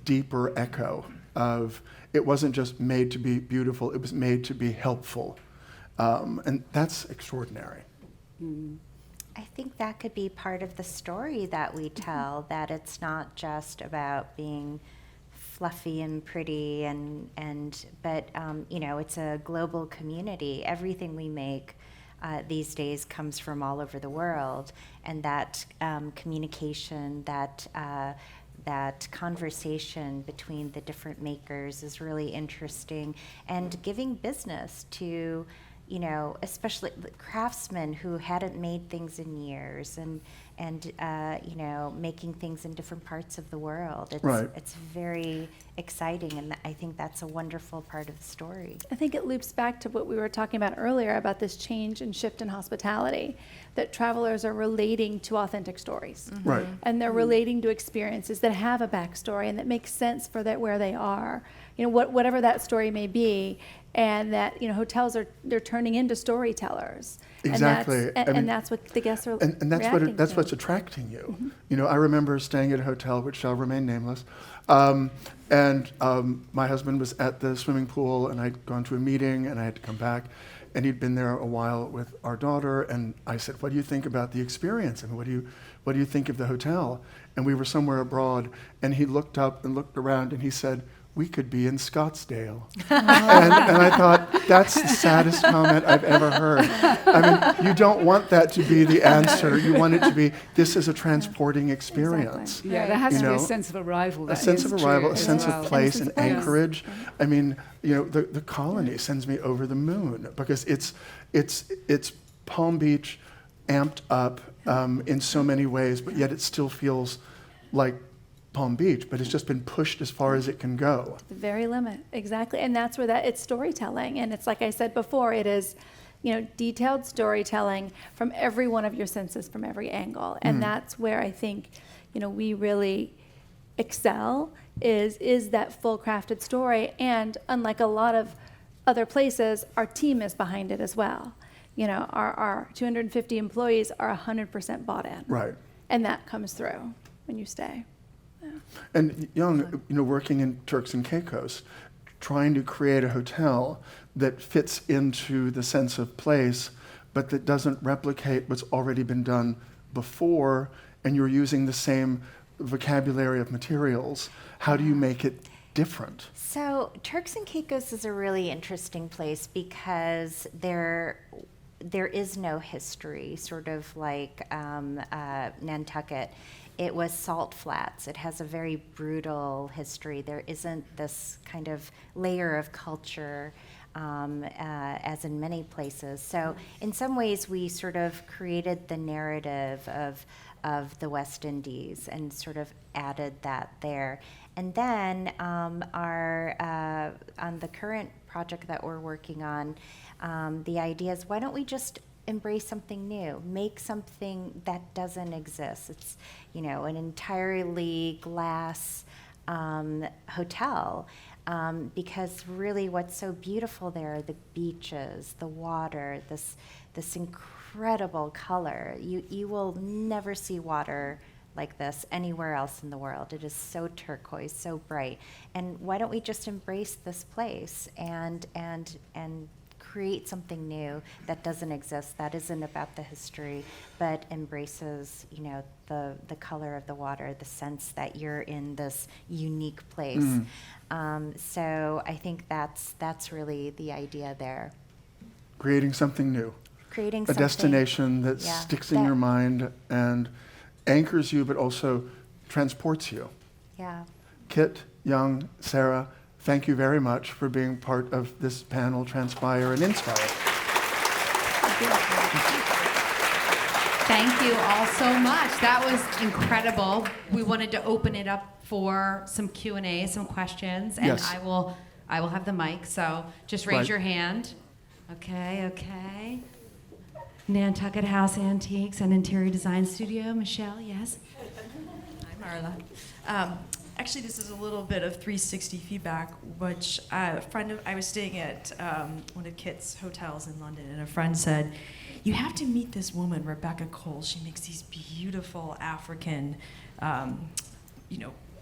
deeper echo of it wasn't just made to be beautiful, it was made to be helpful. And that's extraordinary. I think that could be part of the story that we tell, that it's not just about being fluffy and pretty but it's a global community. Everything we make these days comes from all over the world, and that communication, that conversation between the different makers is really interesting, and giving business to, especially the craftsmen who hadn't made things in years, you know, making things in different parts of the world. Right. It's very exciting, and I think that's a wonderful part of the story. I think it loops back to what we were talking about earlier about this change and shift in hospitality, that travelers are relating to authentic stories. Right. And they're relating to experiences that have a backstory and that make sense for where they are. You know, whatever that story may be, and that, you know, hotels they're turning into storytellers. Exactly. And that's what the guests are And that's reacting that's to. what's attracting you. You know, I remember staying at a hotel which shall remain nameless, and my husband was at the swimming pool, and I'd gone to a meeting, and I had to come back, and he'd been there a while with our daughter, and I said, "What do you think about the experience? I mean, what do you think of the hotel?" And we were somewhere abroad, and he looked up and looked around, and he said, "We could be in Scottsdale." and I thought, that's the saddest comment I've ever heard. I mean, you don't want that to be the answer. You want it to be, this is a transporting experience. Exactly. Yeah, there has You to be know, a sense of arrival. A that sense is of arrival, true a as sense well. of place sense and of place. anchorage. I mean, you know, the colony sends me over the moon because it's Palm Beach amped up in so many ways, but yet it still feels like Palm Beach, but it's just been pushed as far as it can go. The very limit, exactly. And that's where it's storytelling. And it's like I said before, it is, you know, detailed storytelling from every one of your senses, from every angle. And that's where I think, you know, we really excel is that full crafted story. And unlike a lot of other places, our team is behind it as well. You know, our 250 employees are 100% bought in. Right. And that comes through when you stay. And Young, you know, working in Turks and Caicos, trying to create a hotel that fits into the sense of place, but that doesn't replicate what's already been done before, and you're using the same vocabulary of materials. How do you make it different? So Turks and Caicos is a really interesting place because there is no history, sort of like Nantucket. It was salt flats. It has a very brutal history. There isn't this kind of layer of culture as in many places. So in some ways, we sort of created the narrative of the West Indies and sort of added that there. And then on the current project that we're working on, the idea is, why don't we just embrace something new, make something that doesn't exist. It's, you know, an entirely glass hotel, because really what's so beautiful there are the beaches, the water, this incredible color. You will never see water like this anywhere else in the world. It is so turquoise, so bright. And why don't we just embrace this place and create something new that doesn't exist, that isn't about the history, but embraces, you know, the color of the water, the sense that you're in this unique place. So I think that's really the idea there. Creating something new. Creating A something, destination that yeah, sticks in your mind and anchors you, but also transports you. Yeah. Kit, Young, Sarah, thank you very much for being part of this panel, Transpire and Inspire. Thank you all so much. That was incredible. We wanted to open it up for some Q&A, some questions, and Yes. I will have the mic, so just raise Right. your hand. Okay. Nantucket House Antiques and Interior Design Studio. Michelle, yes? Hi, Marla. Actually, this is a little bit of 360 feedback, which I was staying at one of Kit's hotels in London, and a friend said, "You have to meet this woman, Rebecca Cole. She makes these beautiful African,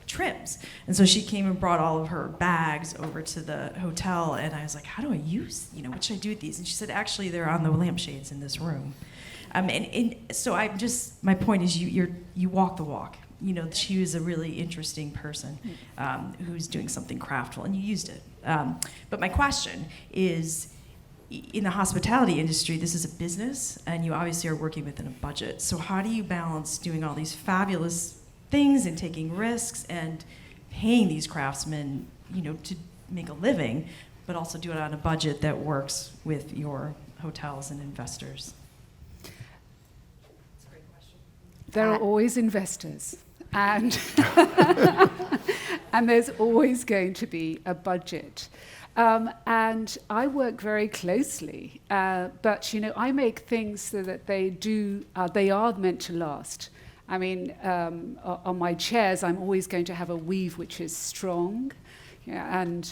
trims." And so she came and brought all of her bags over to the hotel, and I was like, "How do I use? What should I do with these?" And she said, "Actually, they're on the lampshades in this room." And so my point is, you walk the walk. She was a really interesting person who's doing something craftful, and you used it. But my question is, in the hospitality industry, this is a business, and you obviously are working within a budget. So how do you balance doing all these fabulous things and taking risks and paying these craftsmen, to make a living, but also do it on a budget that works with your hotels and investors? There are always investors, and and there's always going to be a budget. And I work very closely, but I make things so that they are meant to last. I mean, on my chairs, I'm always going to have a weave which is strong. Yeah, and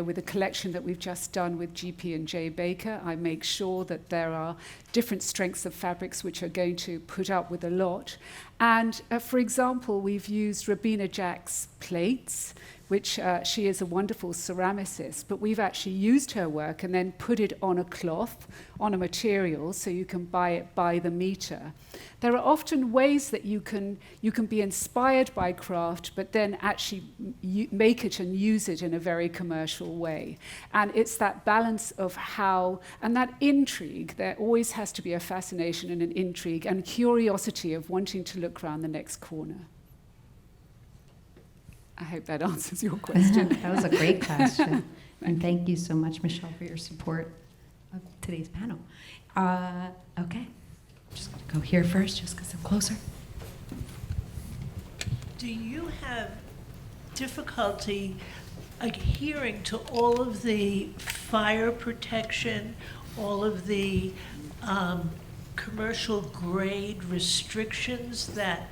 with the collection that we've just done with GP&J Baker, I make sure that there are different strengths of fabrics which are going to put up with a lot. And for example, we've used Rabina Jack's plates, which she is a wonderful ceramicist, but we've actually used her work and then put it on a cloth, on a material, so you can buy it by the meter. There are often ways that you can be inspired by craft, but then actually make it and use it in a very commercial way. And it's that balance of how, and that intrigue, there always has to be a fascination and an intrigue and curiosity of wanting to look around the next corner. I hope that answers your question. That was a great question. And thank you so much, Michelle, for your support of today's panel. Okay, just gonna go here first, just because I'm closer. Do you have difficulty adhering to all of the fire protection, all of the commercial grade restrictions that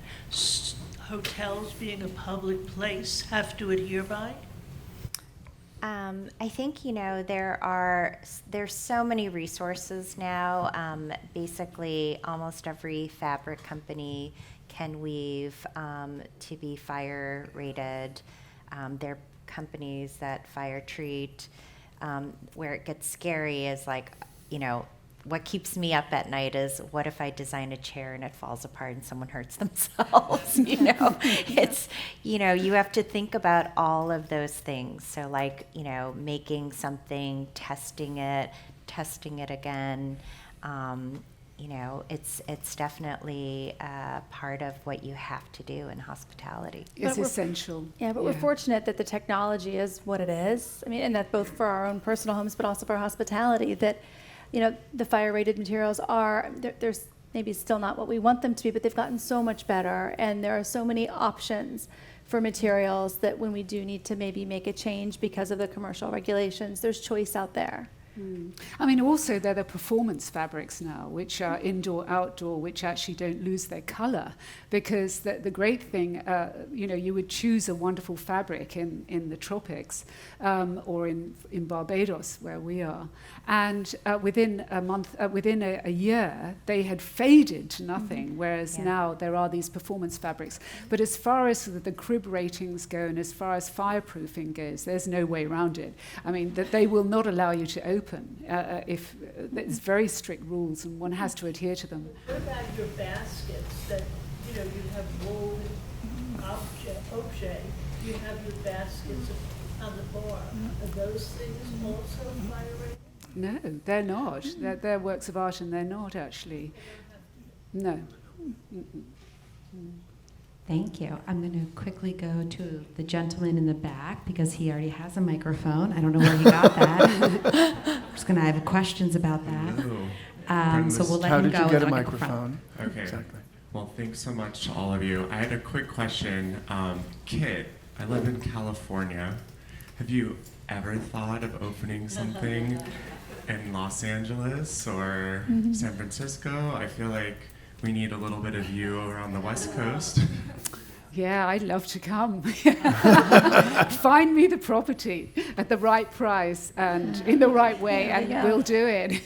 hotels, being a public place, have to adhere by? I think, there's so many resources now. Basically, almost every fabric company can weave to be fire rated. There are companies that fire treat. Where it gets scary is what keeps me up at night is, what if I design a chair and it falls apart and someone hurts themselves? It's, you have to think about all of those things. So making something, testing it again. It's definitely part of what you have to do in hospitality. It's essential. Yeah, but we're fortunate that the technology is what it is. I mean, and that both for our own personal homes, but also for hospitality, that the fire-rated materials there's maybe still not what we want them to be, but they've gotten so much better, and there are so many options for materials that when we do need to maybe make a change because of the commercial regulations, there's choice out there. I mean, also there are performance fabrics now, which are indoor, outdoor, which actually don't lose their color, because the great thing, you would choose a wonderful fabric in the tropics or in Barbados, where we are, and within a month, within a year, they had faded to nothing, whereas now there are these performance fabrics. But as far as the crib ratings go, and as far as fireproofing goes, there's no way around it. I mean, that they will not allow you to open if there's very strict rules, and one has to adhere to them. What about your baskets that, you have woven objet, you have your baskets on the bar. Are those things also fire rated? No, they're not. They're works of art, and they're not actually. No. Thank you. I'm going to quickly go to the gentleman in the back because he already has a microphone. I don't know where he got that. I'm just going to have questions about that. So we'll let How him did go. you get a and then I'll microphone? Okay. Exactly. Well, thanks so much to all of you. I had a quick question. Kit, I live in California. Have you ever thought of opening something in Los Angeles or San Francisco? I feel like we need a little bit of you around the West Coast. Yeah, I'd love to come. Find me the property at the right price and in the right way, and we'll do it.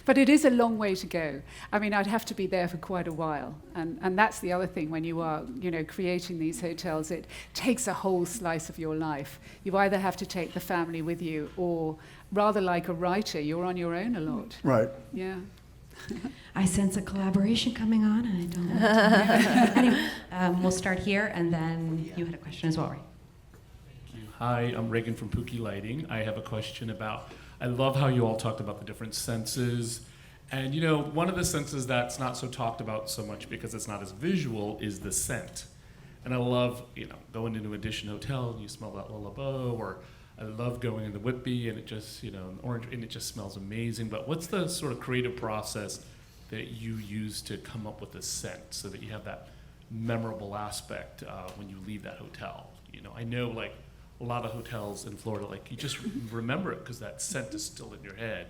But it is a long way to go. I mean, I'd have to be there for quite a while. And that's the other thing when you are, creating these hotels. It takes a whole slice of your life. You either have to take the family with you, or rather like a writer, you're on your own a lot. Right. Yeah. I sense a collaboration coming on, and I don't know what to do. Anyway, we'll start here, and then you had a question as well, right? Thank you. Hi, I'm Reagan from Pookie Lighting. I have a question about, I love how you all talked about the different senses. And one of the senses that's not so talked about so much because it's not as visual is the scent. And I love, going into a Edition hotel and you smell that lullaby, or I love going into Whitby and it just, orange, and it just smells amazing. But what's the sort of creative process that you use to come up with a scent so that you have that memorable aspect when you leave that hotel? You know, I know like a lot of hotels in Florida, like you just remember it because that scent is still in your head,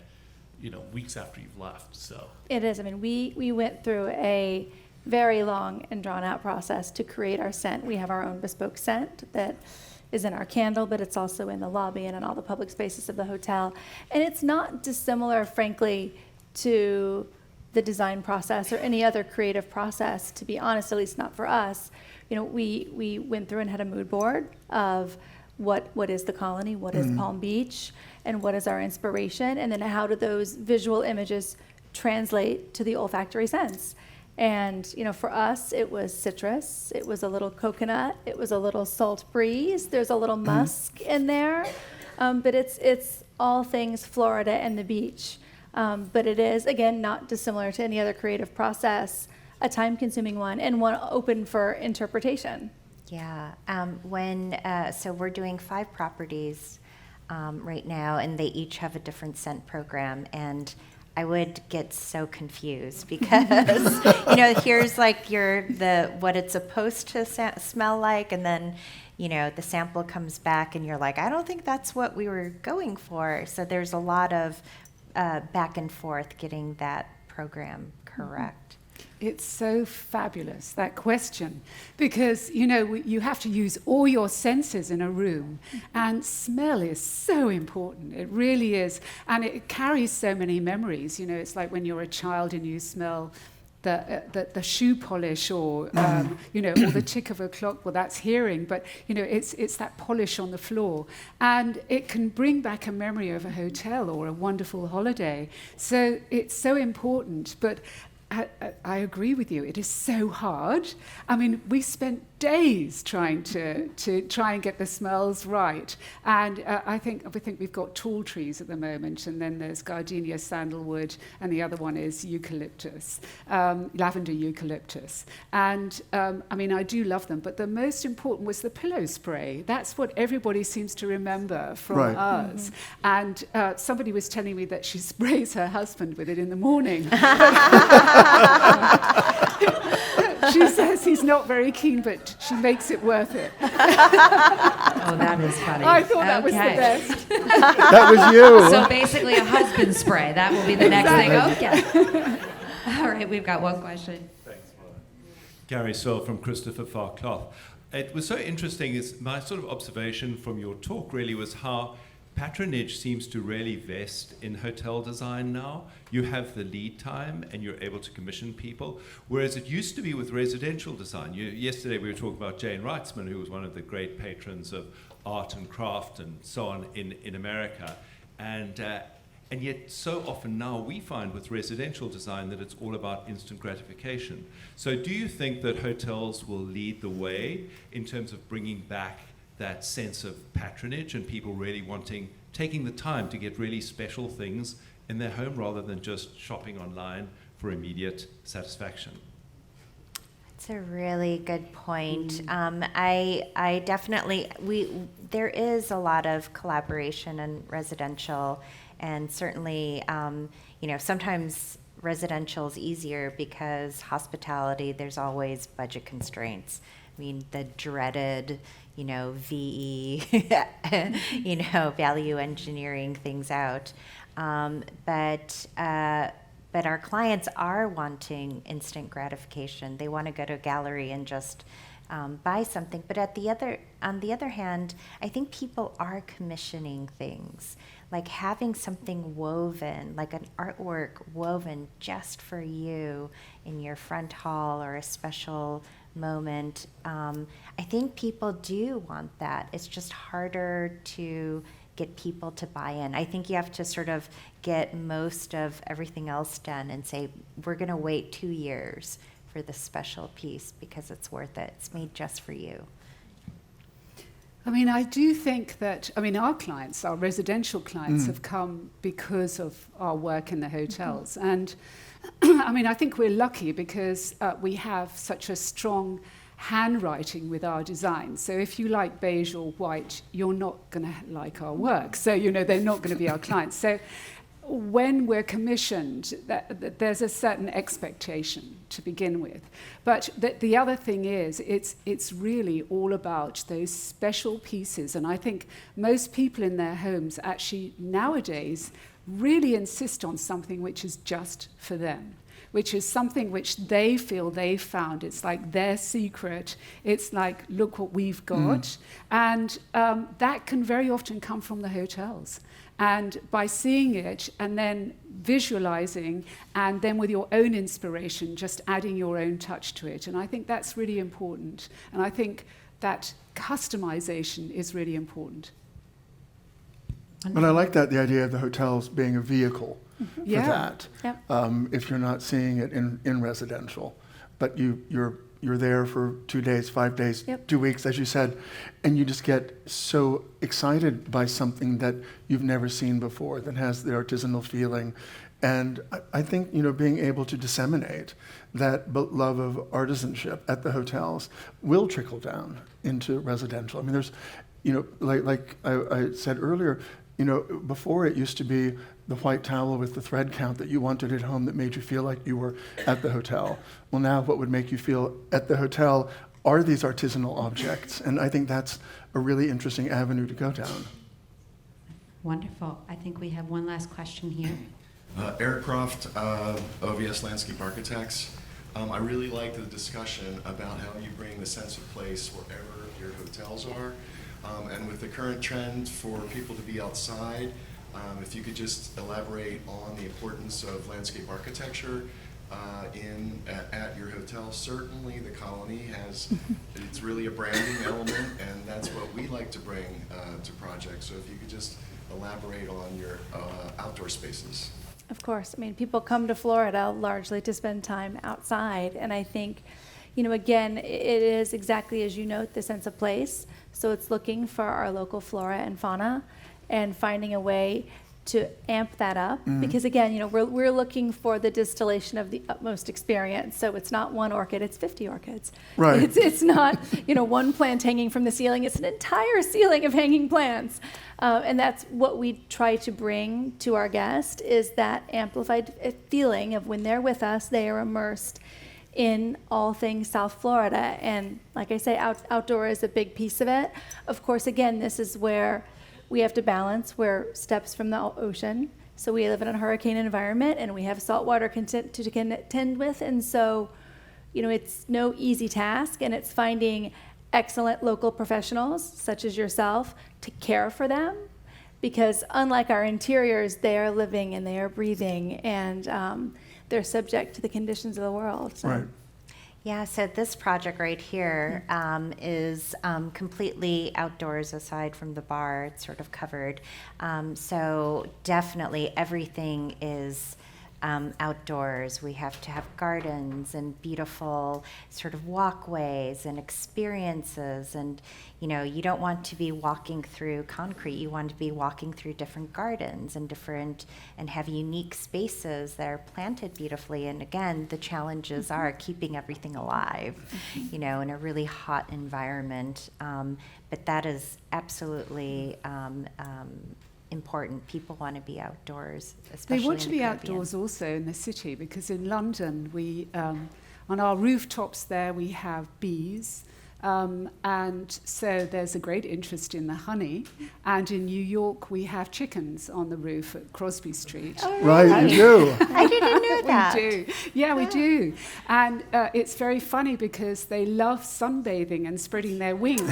you know, weeks after you've left. So It is. I mean, we went through a very long and drawn out process to create our scent. We have our own bespoke scent that is in our candle, but it's also in the lobby and in all the public spaces of the hotel. And it's not dissimilar, frankly, to the design process or any other creative process, to be honest, at least not for us. You know, we went through and had a mood board of what is the Colony, what is Palm Beach, and what is our inspiration, and then how do those visual images translate to the olfactory sense. And, you know, for us, it was citrus, it was a little coconut, it was a little salt breeze, there's a little musk in there, but it's all things Florida and the beach. But it is, again, not dissimilar to any other creative process, a time-consuming one, and one open for interpretation. Yeah. So we're doing 5 properties right now, and they each have a different scent program. And I would get so confused because, you know, here's like what it's supposed to smell like, and then, you know, the sample comes back and you're like, I don't think that's what we were going for. So there's a lot of back and forth getting that program correct. It's so fabulous, that question, because, you know, you have to use all your senses in a room, and smell is so important. It really is, and it carries so many memories. You know, it's like when you're a child and you smell the shoe polish, or you know, or the tick of a clock. Well, that's hearing, but you know, it's that polish on the floor, and it can bring back a memory of a hotel or a wonderful holiday. So it's so important, but I agree with you. It is so hard. I mean, we spent days trying to try and get the smells right. And I think we've got tall trees at the moment, and then there's gardenia, sandalwood, and the other one is eucalyptus, lavender eucalyptus. And I mean, I do love them, but the most important was the pillow spray. That's what everybody seems to remember from us. And somebody was telling me that she sprays her husband with it in the morning. She says he's not very keen, but she makes it worth it. Oh, that is funny. I thought that was the best. That was you. So basically a husband spray. That will be the next thing. Okay. All right, we've got one question. Thanks, Gary Searle from Christopher Farr Cloth. It was so interesting. Is my sort of observation from your talk really was how patronage seems to really vest in hotel design now. You have the lead time and you're able to commission people, whereas it used to be with residential design. Yesterday we were talking about Jane Reitzman, who was one of the great patrons of art and craft and so on in America. And yet so often now we find with residential design that it's all about instant gratification. So do you think that hotels will lead the way in terms of bringing back that sense of patronage and people really taking the time to get really special things in their home rather than just shopping online for immediate satisfaction? That's a really good point. I definitely, there is a lot of collaboration in residential, and certainly, you know, sometimes residential is easier because hospitality, there's always budget constraints. I mean, the dreaded, you know, VE, you know, value engineering things out. But our clients are wanting instant gratification. They want to go to a gallery and just buy something. But on the other hand, I think people are commissioning things, like having something woven, like an artwork woven just for you in your front hall or a special moment. I think people do want that. It's just harder to get people to buy in. I think you have to sort of get most of everything else done and say, we're going to wait 2 years for this special piece because it's worth it. It's made just for you. I mean, I do think that, I mean, our clients, our residential clients have come because of our work in the hotels. And I mean, I think we're lucky because we have such a strong handwriting with our design. So if you like beige or white, you're not going to like our work. So, you know, they're not going to be our clients. So when we're commissioned, that there's a certain expectation to begin with. But the other thing is, it's really all about those special pieces. And I think most people in their homes actually nowadays really insist on something which is just for them, which is something which they feel they've found. It's like their secret. It's like, look what we've got. And that can very often come from the hotels. And by seeing it and then visualizing and then with your own inspiration, just adding your own touch to it. And I think that's really important. And I think that customization is really important. But I like that, the idea of the hotels being a vehicle for that. Yep. If you're not seeing it in residential, but you're there for 2 days, 5 days, 2 weeks, as you said, and you just get so excited by something that you've never seen before, that has the artisanal feeling. And I think, being able to disseminate that love of artisanship at the hotels will trickle down into residential. I mean, there's, like I said earlier, before it used to be the white towel with the thread count that you wanted at home that made you feel like you were at the hotel. Well, now what would make you feel at the hotel are these artisanal objects. And I think that's a really interesting avenue to go down. Wonderful. I think we have one last question here. Eric Croft, OVS Landscape Architects. I really liked the discussion about how you bring the sense of place wherever your hotels are. And with the current trend for people to be outside, if you could just elaborate on the importance of landscape architecture at your hotel. Certainly the Colony has, it's really a branding element, and that's what we like to bring to projects. So if you could just elaborate on your outdoor spaces. Of course. I mean, people come to Florida largely to spend time outside, and I think, again, it is exactly as you note, the sense of place. So it's looking for our local flora and fauna and finding a way to amp that up. Because again, we're looking for the distillation of the utmost experience. So it's not one orchid, it's 50 orchids. Right. It's not, one plant hanging from the ceiling, it's an entire ceiling of hanging plants. And that's what we try to bring to our guest, is that amplified feeling of when they're with us, they are immersed in all things South Florida. And like I say, outdoor is a big piece of it. Of course, again, this is where we have to balance. We're steps from the ocean. So we live in a hurricane environment and we have saltwater to contend with. And so, it's no easy task, and it's finding excellent local professionals such as yourself to care for them. Because unlike our interiors, they are living and they are breathing, and they're subject to the conditions of the world. So. Right. Yeah, so this project right here is completely outdoors aside from the bar. It's sort of covered. So definitely everything is outdoors. We have to have gardens and beautiful sort of walkways and experiences. And, you don't want to be walking through concrete. You want to be walking through different gardens and have unique spaces that are planted beautifully. And again, the challenges are keeping everything alive, in a really hot environment. But that is absolutely important. People want to be outdoors, especially They want to in be the Caribbean. outdoors also in the city, because in London, we on our rooftops there we have bees. And so there's a great interest in the honey. And in New York, we have chickens on the roof at Crosby Street. Oh, Right, you do. I didn't know that. We do. Yeah, we do. And it's very funny because they love sunbathing and spreading their wings.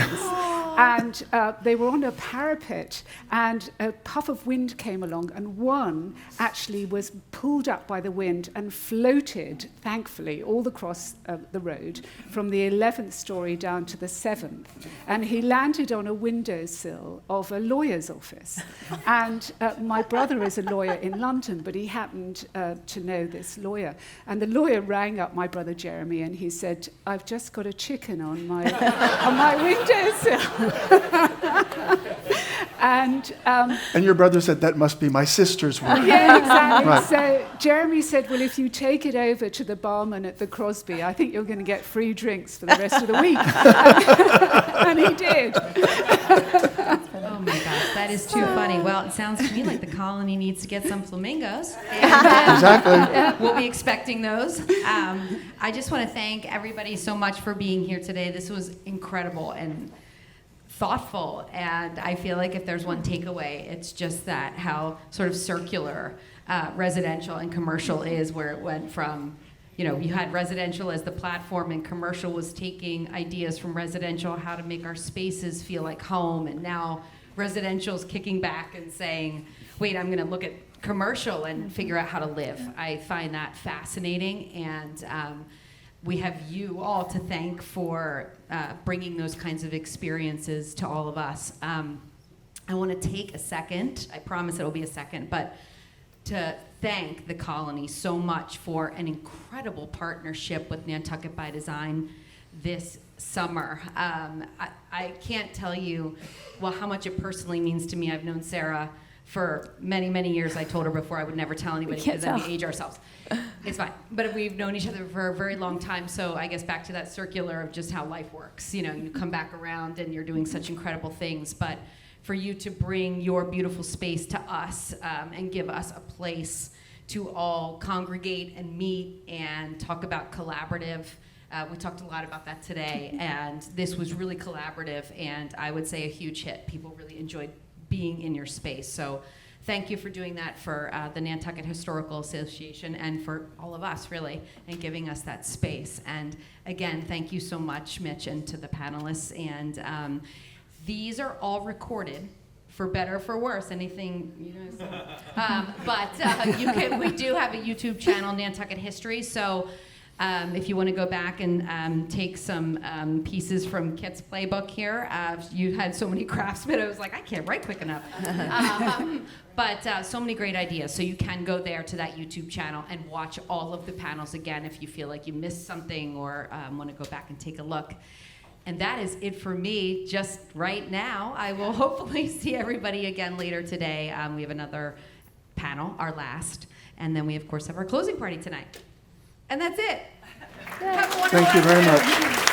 And they were on a parapet, and a puff of wind came along, and one actually was pulled up by the wind and floated, thankfully, all across the road from the 11th story down to the 7th. And he landed on a windowsill of a lawyer's office. And my brother is a lawyer in London, but he happened to know this lawyer. And the lawyer rang up my brother Jeremy, and he said, "I've just got a chicken on my on my windowsill." And your brother said, that must be my sister's work. yeah, exactly. Right. So Jeremy said, well, if you take it over to the barman at the Crosby, I think you're going to get free drinks for the rest of the week. And he did. Oh my gosh, that is too funny. Well, it sounds to me like the colony needs to get some flamingos. And, Exactly. we'll be expecting those. I just want to thank everybody so much for being here today. This was incredible and thoughtful, and I feel like if there's one takeaway, it's just that how sort of circular residential and commercial is, where it went from, you had residential as the platform, and commercial was taking ideas from residential, how to make our spaces feel like home, and now residential's kicking back and saying, wait, I'm going to look at commercial and figure out how to live. I find that fascinating, and we have you all to thank for bringing those kinds of experiences to all of us. I want to take a second, I promise it'll be a second, but to thank the Colony so much for an incredible partnership with Nantucket by Design this summer. I can't tell you, how much it personally means to me. I've known Sarah for many, many years. I told her before I would never tell anybody because then we age ourselves. It's fine. But we've known each other for a very long time, so I guess back to that circular of just how life works. You come back around and you're doing such incredible things, but for you to bring your beautiful space to us and give us a place to all congregate and meet and talk about collaborative. We talked a lot about that today, and this was really collaborative, and I would say a huge hit. People really enjoyed being in your space. So thank you for doing that for the Nantucket Historical Association and for all of us, really, and giving us that space. And again, thank you so much, Mitch, and to the panelists. And these are all recorded, for better or for worse, anything you guys. But we do have a YouTube channel, Nantucket History. So if you want to go back and take some pieces from Kit's playbook here, you had so many craftsmen. I was like, I can't write quick enough. But so many great ideas. So you can go there to that YouTube channel and watch all of the panels again if you feel like you missed something or want to go back and take a look. And that is it for me just right now. I will hopefully see everybody again later today. We have another panel, our last. And then we, of course, have our closing party tonight. And that's it. Have a wonderful Thank you very afternoon. much.